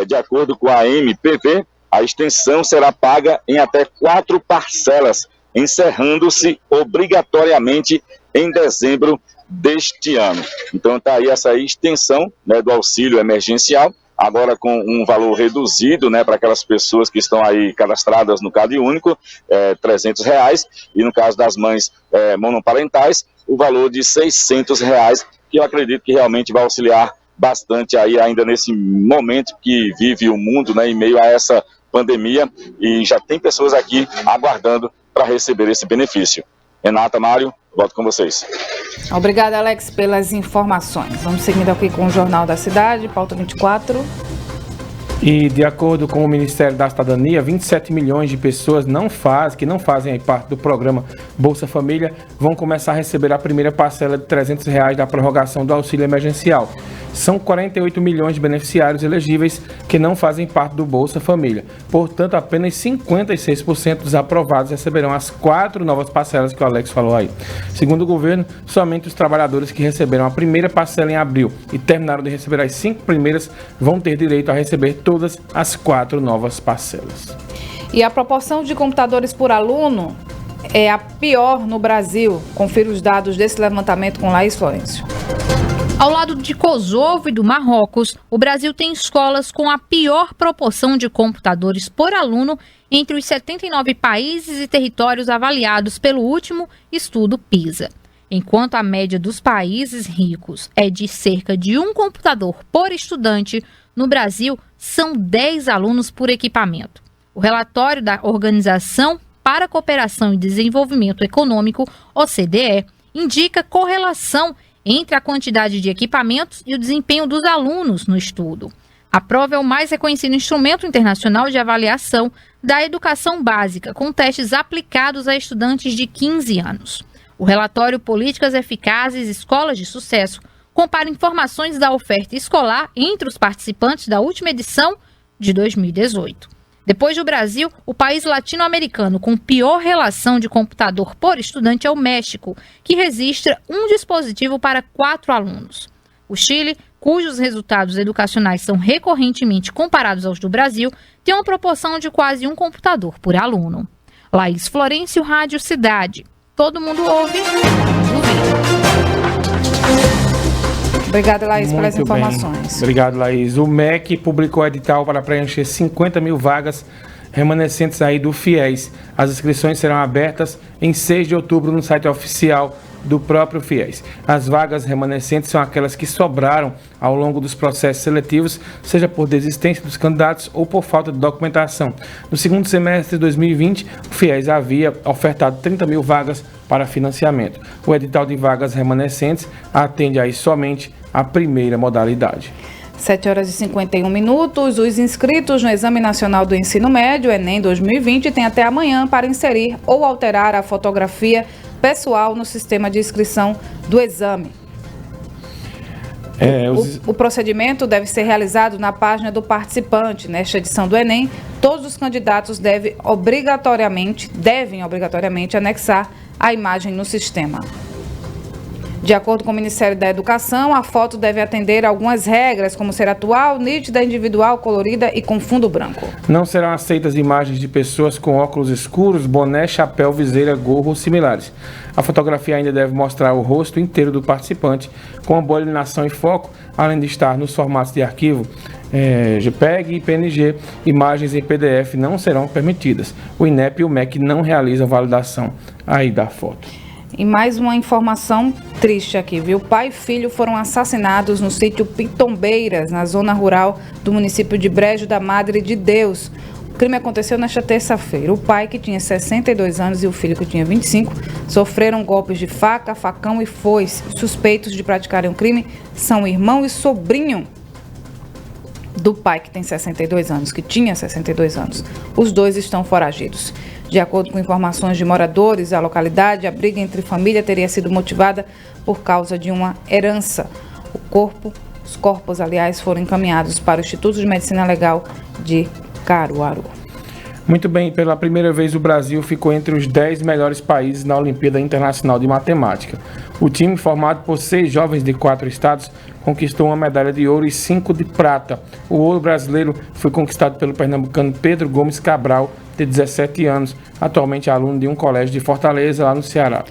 De acordo com a MPV, a extensão será paga em até 4 parcelas, encerrando-se obrigatoriamente em dezembro deste ano. Então está aí essa extensão, né, do auxílio emergencial, agora com um valor reduzido, né, para aquelas pessoas que estão aí cadastradas no Cade Único, R$300, e no caso das mães monoparentais, o valor de R$600, que eu acredito que realmente vai auxiliar bastante aí ainda nesse momento que vive o mundo, né, em meio a essa pandemia, e já tem pessoas aqui aguardando para receber esse benefício. Renata, Mário, volto com vocês. Obrigada, Alex, pelas informações. Vamos seguindo aqui com o Jornal da Cidade, pauta 24. E de acordo com o Ministério da Cidadania, 27 milhões de pessoas que não fazem parte do programa Bolsa Família vão começar a receber a primeira parcela de R$300 da prorrogação do auxílio emergencial. São 48 milhões de beneficiários elegíveis que não fazem parte do Bolsa Família. Portanto, apenas 56% dos aprovados receberão as 4 novas parcelas que o Alex falou aí. Segundo o governo, somente os trabalhadores que receberam a primeira parcela em abril e terminaram de receber as 5 primeiras vão ter direito a receber todas as 4 novas parcelas. E a proporção de computadores por aluno é a pior no Brasil. Confira os dados desse levantamento com Laís Florencio. Ao lado de Kosovo e do Marrocos, o Brasil tem escolas com a pior proporção de computadores por aluno entre os 79 países e territórios avaliados pelo último estudo PISA. Enquanto a média dos países ricos é de cerca de 1 computador por estudante, no Brasil são 10 alunos por equipamento. O relatório da Organização para a Cooperação e Desenvolvimento Econômico, OCDE, indica correlação entre a quantidade de equipamentos e o desempenho dos alunos no estudo. A prova é o mais reconhecido instrumento internacional de avaliação da educação básica, com testes aplicados a estudantes de 15 anos. O relatório Políticas Eficazes, Escolas de Sucesso compara informações da oferta escolar entre os participantes da última edição de 2018. Depois do Brasil, o país latino-americano com pior relação de computador por estudante é o México, que registra um dispositivo para 4 alunos. O Chile, cujos resultados educacionais são recorrentemente comparados aos do Brasil, tem uma proporção de quase 1 computador por aluno. Laís Florencio, Rádio Cidade. Todo mundo ouve. Obrigada, Laís, pelas Muito informações. Bem. Obrigado, Laís. O MEC publicou edital para preencher 50 mil vagas remanescentes aí do FIES. As inscrições serão abertas em 6 de outubro no site oficial do próprio FIES. As vagas remanescentes são aquelas que sobraram ao longo dos processos seletivos, seja por desistência dos candidatos ou por falta de documentação. No segundo semestre de 2020, o FIES havia ofertado 30 mil vagas para financiamento. O edital de vagas remanescentes atende aí somente à primeira modalidade. 7 horas e 51 minutos. Os inscritos no Exame Nacional do Ensino Médio, Enem 2020, têm até amanhã para inserir ou alterar a fotografia pessoal no sistema de inscrição do exame. O procedimento deve ser realizado na página do participante. Nesta edição do Enem, todos os candidatos devem obrigatoriamente anexar a imagem no sistema. De acordo com o Ministério da Educação, a foto deve atender a algumas regras, como ser atual, nítida, individual, colorida e com fundo branco. Não serão aceitas imagens de pessoas com óculos escuros, boné, chapéu, viseira, gorro ou similares. A fotografia ainda deve mostrar o rosto inteiro do participante, com a boa iluminação e foco, além de estar nos formatos de arquivo JPEG e PNG. Imagens em PDF não serão permitidas. O INEP e o MEC não realizam validação aí da foto. E mais uma informação triste aqui, viu? Pai e filho foram assassinados no sítio Pitombeiras, na zona rural do município de Brejo da Madre de Deus. O crime aconteceu nesta terça-feira. O pai, que tinha 62 anos, e o filho, que tinha 25, sofreram golpes de faca, facão e foice. Os suspeitos de praticarem o crime são irmão e sobrinho do pai, que tem 62 anos, que tinha 62 anos. Os dois estão foragidos. De acordo com informações de moradores da localidade, a briga entre família teria sido motivada por causa de uma herança. Os corpos, aliás, foram encaminhados para o Instituto de Medicina Legal de Caruaru. Muito bem, pela primeira vez o Brasil ficou entre os 10 melhores países na Olimpíada Internacional de Matemática. O time, formado por 6 jovens de 4 estados, conquistou uma medalha de ouro e 5 de prata. O ouro brasileiro foi conquistado pelo pernambucano Pedro Gomes Cabral, de 17 anos, atualmente aluno de um colégio de Fortaleza, lá no Ceará.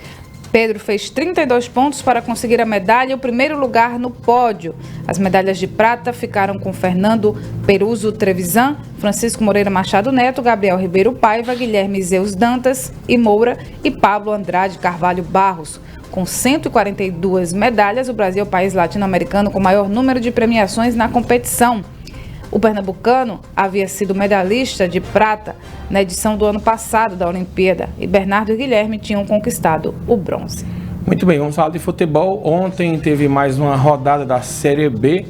Pedro fez 32 pontos para conseguir a medalha e o primeiro lugar no pódio. As medalhas de prata ficaram com Fernando Peruso Trevisan, Francisco Moreira Machado Neto, Gabriel Ribeiro Paiva, Guilherme Zeus Dantas e Moura e Pablo Andrade Carvalho Barros. Com 142 medalhas, o Brasil é o país latino-americano com maior número de premiações na competição. O pernambucano havia sido medalhista de prata na edição do ano passado da Olimpíada e Bernardo e Guilherme tinham conquistado o bronze. Muito bem, vamos falar de futebol. Ontem teve mais uma rodada da Série B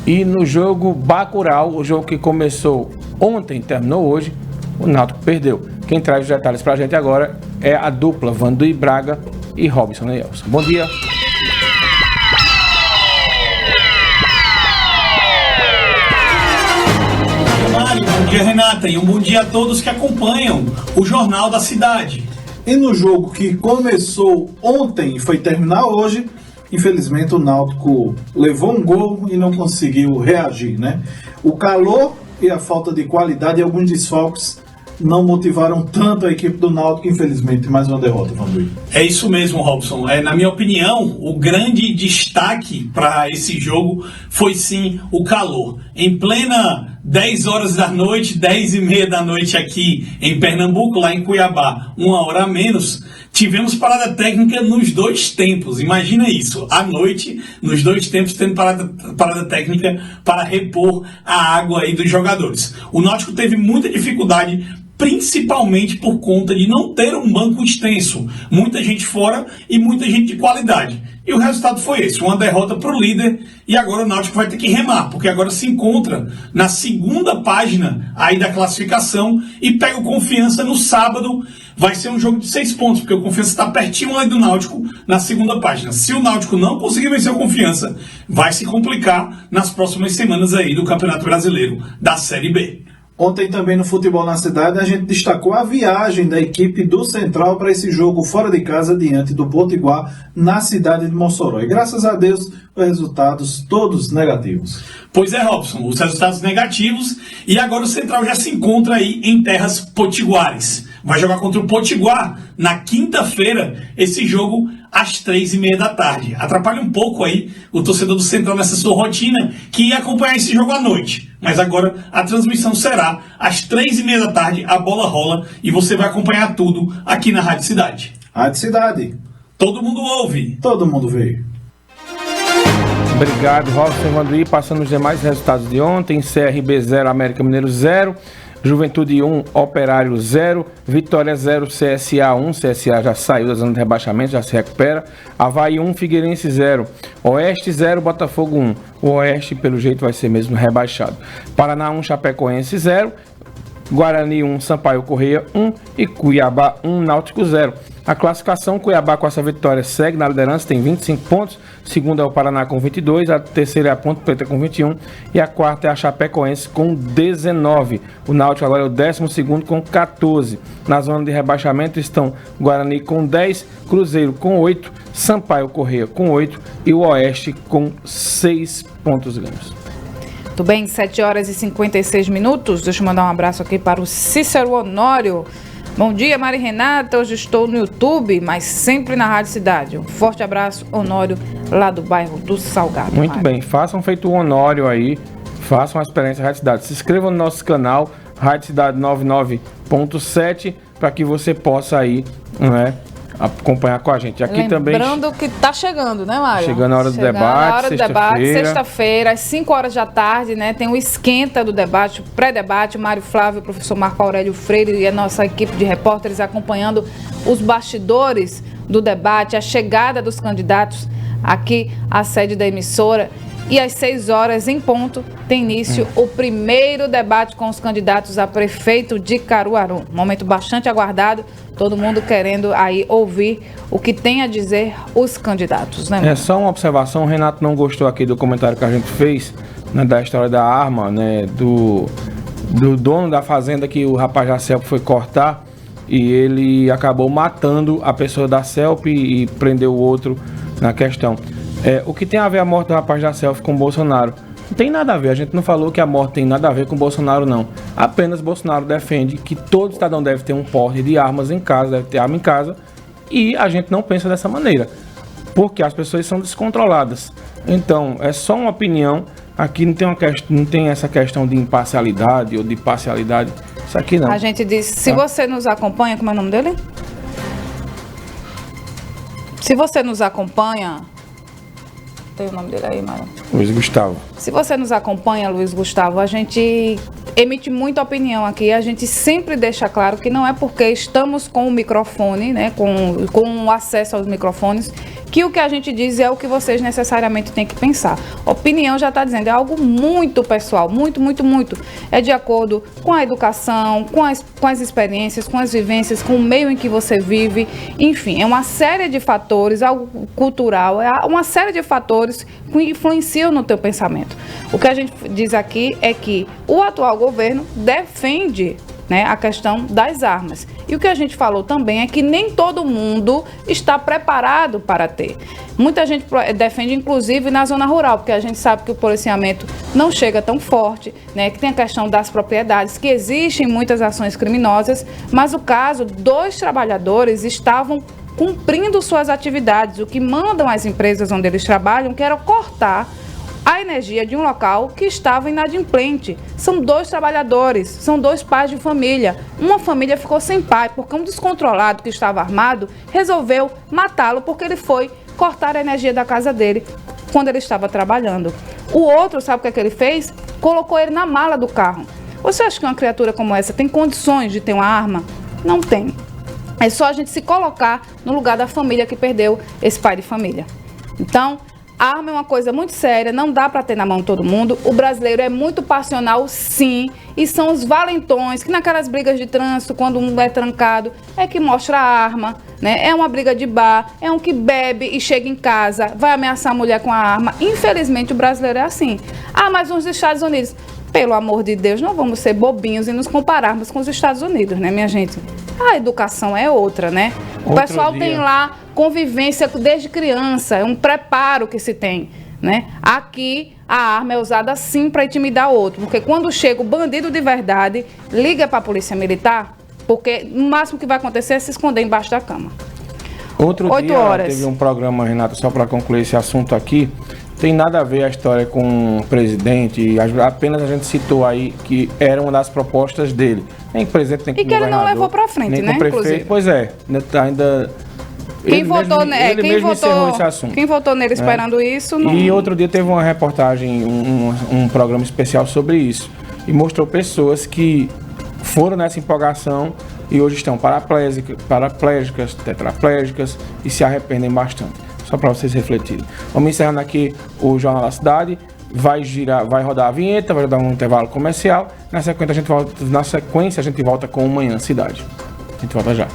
e no jogo Bacurau, o jogo que começou ontem, terminou hoje, o Náutico perdeu. Quem traz os detalhes pra gente agora é a dupla Vanduí Braga e Robson Nelson. Bom dia. Bom dia, Renata, e um bom dia a todos que acompanham o Jornal da Cidade. E no jogo que começou ontem e foi terminar hoje, infelizmente o Náutico levou um gol e não conseguiu reagir, né? O calor e a falta de qualidade e alguns desfalques não motivaram tanto a equipe do Náutico, infelizmente, mais uma derrota, Vanduí. É isso mesmo, Robson. Na minha opinião, o grande destaque para esse jogo foi sim o calor. Em plena 10 horas da noite, 10h30 da noite aqui em Pernambuco, lá em Cuiabá, 1 hora a menos, tivemos parada técnica nos 2 tempos. Imagina isso, à noite, nos 2 tempos, tendo parada técnica para repor a água aí dos jogadores. O Náutico teve muita dificuldade, principalmente por conta de não ter um banco extenso. Muita gente fora e muita gente de qualidade. E o resultado foi esse, uma derrota para o líder, e agora o Náutico vai ter que remar, porque agora se encontra na segunda página aí da classificação e pega o Confiança no sábado. Vai ser um jogo de 6 pontos, porque o Confiança está pertinho aí do Náutico na segunda página. Se o Náutico não conseguir vencer o Confiança, vai se complicar nas próximas semanas aí do Campeonato Brasileiro da Série B. Ontem também no Futebol na Cidade a gente destacou a viagem da equipe do Central para esse jogo fora de casa diante do Potiguar na cidade de Mossoró. E graças a Deus, os resultados todos negativos. Pois é, Robson, os resultados negativos, e agora o Central já se encontra aí em terras potiguares. Vai jogar contra o Potiguar na quinta-feira, esse jogo às 3h30 da tarde. Atrapalha um pouco aí o torcedor do Central nessa sua rotina, que ia acompanhar esse jogo à noite. Mas agora a transmissão será às 3h30 da tarde, a bola rola e você vai acompanhar tudo aqui na Rádio Cidade. Rádio Cidade. Todo mundo ouve. Todo mundo vê. Obrigado, Robson Vanduí. Passando os demais resultados de ontem: CRB 0, América Mineiro 0, Juventude 1, Operário 0, Vitória 0, CSA 1, CSA já saiu da zona de rebaixamento, já se recupera, Avaí 1, Figueirense 0, Oeste 0, Botafogo 1, o Oeste pelo jeito vai ser mesmo rebaixado, Paraná 1, Chapecoense 0, Guarani 1, Sampaio Correia 1 e Cuiabá 1, Náutico 0. A classificação, Cuiabá com essa vitória segue na liderança, tem 25 pontos. Segunda é o Paraná com 22, a terceira é a Ponte Preta com 21 e a quarta é a Chapecoense com 19. O Náutico agora é o 12º com 14. Na zona de rebaixamento estão Guarani com 10, Cruzeiro com 8, Sampaio Correia com 8 e o Oeste com 6 pontos ganhos. Muito bem, 7 horas e 56 minutos. Deixa eu mandar um abraço aqui para o Cícero Honório. Bom dia, Mari Renata. Hoje estou no YouTube, mas sempre na Rádio Cidade. Um forte abraço, Honório, lá do bairro do Salgado. Muito Mari. bem, façam feito o Honório aí, façam a experiência Rádio Cidade. Se inscrevam no nosso canal, Rádio Cidade 99.7, para que você possa aí, né, acompanhar com a gente. Aqui Lembrando também, que está chegando, né, Mário? Chegando a hora do debate, a hora do debate, sexta-feira, às 5 horas da tarde, né? Tem o esquenta do debate, o pré-debate, o Mário Flávio, o professor Marco Aurélio Freire e a nossa equipe de repórteres acompanhando os bastidores do debate, a chegada dos candidatos aqui à sede da emissora. E às 6 horas em ponto tem início o primeiro debate com os candidatos a prefeito de Caruaru. Momento bastante aguardado, todo mundo querendo aí ouvir o que tem a dizer os candidatos, né? É só uma observação, o Renato não gostou aqui do comentário que a gente fez, né, da história da arma, né, do dono da fazenda que o rapaz da CELP foi cortar e ele acabou matando a pessoa da CELP e prendeu o outro na questão. O que tem a ver a morte do rapaz da selfie com o Bolsonaro? Não tem nada a ver, a gente não falou que a morte tem nada a ver com o Bolsonaro, não. Apenas Bolsonaro defende que todo cidadão deve ter um porte de armas em casa, deve ter arma em casa, e a gente não pensa dessa maneira, porque as pessoas são descontroladas. Então, é só uma opinião, aqui não tem essa questão de imparcialidade ou de parcialidade, isso aqui não. A gente diz, se você nos acompanha, como é o nome dele? Se você nos acompanha... Tem o nome dele aí, Mário? Luiz Gustavo. Se você nos acompanha, Luiz Gustavo, a gente emite muita opinião aqui. A gente sempre deixa claro que não é porque estamos com o microfone, né, com o acesso aos microfones, que o que a gente diz é o que vocês necessariamente têm que pensar. Opinião, já está dizendo, é algo muito pessoal, muito. É de acordo com a educação, com as experiências, com as vivências, com o meio em que você vive. Enfim, é uma série de fatores, algo cultural, é uma série de fatores que influenciam no teu pensamento. O que a gente diz aqui é que o atual governo defende, né, a questão das armas. E o que a gente falou também é que nem todo mundo está preparado para ter. Muita gente defende, inclusive, na zona rural, porque a gente sabe que o policiamento não chega tão forte, né, que tem a questão das propriedades, que existem muitas ações criminosas, mas o caso, 2 trabalhadores estavam cumprindo suas atividades. O que mandam as empresas onde eles trabalham, que era cortar a energia de um local que estava inadimplente. São 2 trabalhadores, são 2 pais de família. Uma família ficou sem pai porque um descontrolado que estava armado resolveu matá-lo porque ele foi cortar a energia da casa dele quando ele estava trabalhando. O outro, sabe o que ele fez? Colocou ele na mala do carro. Você acha que uma criatura como essa tem condições de ter uma arma? Não tem. É só a gente se colocar no lugar da família que perdeu esse pai de família. Então, a arma é uma coisa muito séria, não dá para ter na mão todo mundo. O brasileiro é muito passional, sim, e são os valentões que naquelas brigas de trânsito, quando um é trancado, é que mostra a arma, né? É uma briga de bar, é um que bebe e chega em casa, vai ameaçar a mulher com a arma. Infelizmente, o brasileiro é assim. Ah, mas nos Estados Unidos, pelo amor de Deus, não vamos ser bobinhos e nos compararmos com os Estados Unidos, né, minha gente? A educação é outra, né? O pessoal tem lá convivência desde criança, é um preparo que se tem, né? Aqui a arma é usada sim para intimidar o outro, porque quando chega o bandido de verdade, liga para a polícia militar, porque no máximo que vai acontecer é se esconder embaixo da cama. Outro dia teve um programa, Renata, só para concluir esse assunto aqui, tem nada a ver a história com o presidente, apenas a gente citou aí que era uma das propostas dele. Nem com o presidente, nem com o governador. E que ele não levou para frente, nem né? com o prefeito. Inclusive. Pois é, ainda Quem votou esse assunto. Quem votou nele esperando isso... Não... E outro dia teve uma reportagem, um programa especial sobre isso. E mostrou pessoas que foram nessa empolgação e hoje estão paraplégicas, tetraplégicas e se arrependem bastante. Só para vocês refletirem. Vamos encerrando aqui o Jornal da Cidade. Vai rodar a vinheta, vai dar um intervalo comercial. Na sequência a gente volta com o Manhã Cidade. A gente volta já.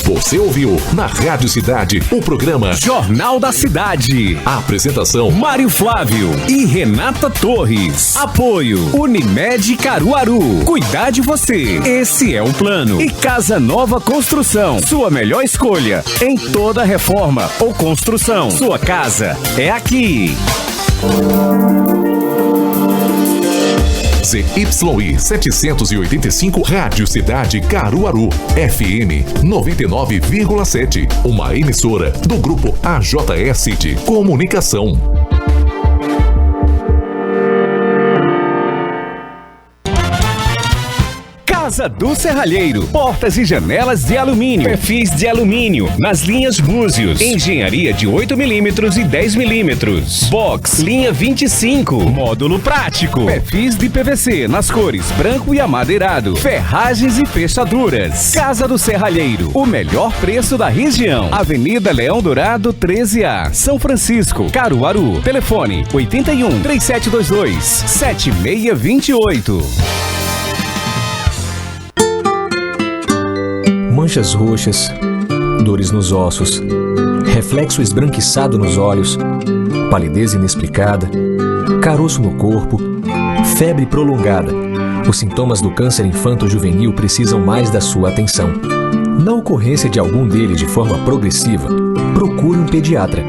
Você ouviu na Rádio Cidade o programa Jornal da Cidade. A apresentação Mário Flávio e Renata Torres. Apoio Unimed Caruaru. Cuidar de você. Esse é o plano. E Casa Nova Construção. Sua melhor escolha em toda reforma ou construção. Sua casa é aqui. ZYI 785 Rádio Cidade Caruaru, FM 99,7. Uma emissora do grupo AJS de Comunicação. Casa do Serralheiro. Portas e janelas de alumínio. Perfis de alumínio. Nas linhas Búzios. Engenharia de 8mm e 10mm. Box. Linha 25. Módulo prático. Perfis de PVC. Nas cores branco e amadeirado. Ferragens e fechaduras. Casa do Serralheiro. O melhor preço da região. Avenida Leão Dourado 13A. São Francisco. Caruaru. Telefone 81 3722 7628. Manchas roxas, dores nos ossos, reflexo esbranquiçado nos olhos, palidez inexplicada, caroço no corpo, febre prolongada. Os sintomas do câncer infanto-juvenil precisam mais da sua atenção. Na ocorrência de algum deles de forma progressiva, procure um pediatra.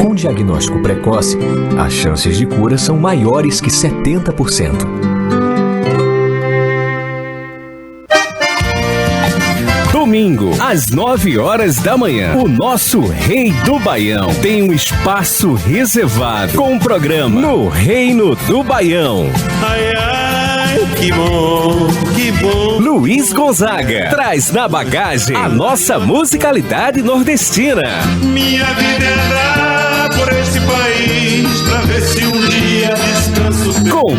Com diagnóstico precoce, as chances de cura são maiores que 70%. Domingo, às 9 horas da manhã, o nosso Rei do Baião tem um espaço reservado com o programa No Reino do Baião. Ai, ai, que bom, que bom. Luiz Gonzaga traz na bagagem a nossa musicalidade nordestina. Minha vida é andar por este país pra ver se um dia descanso. Com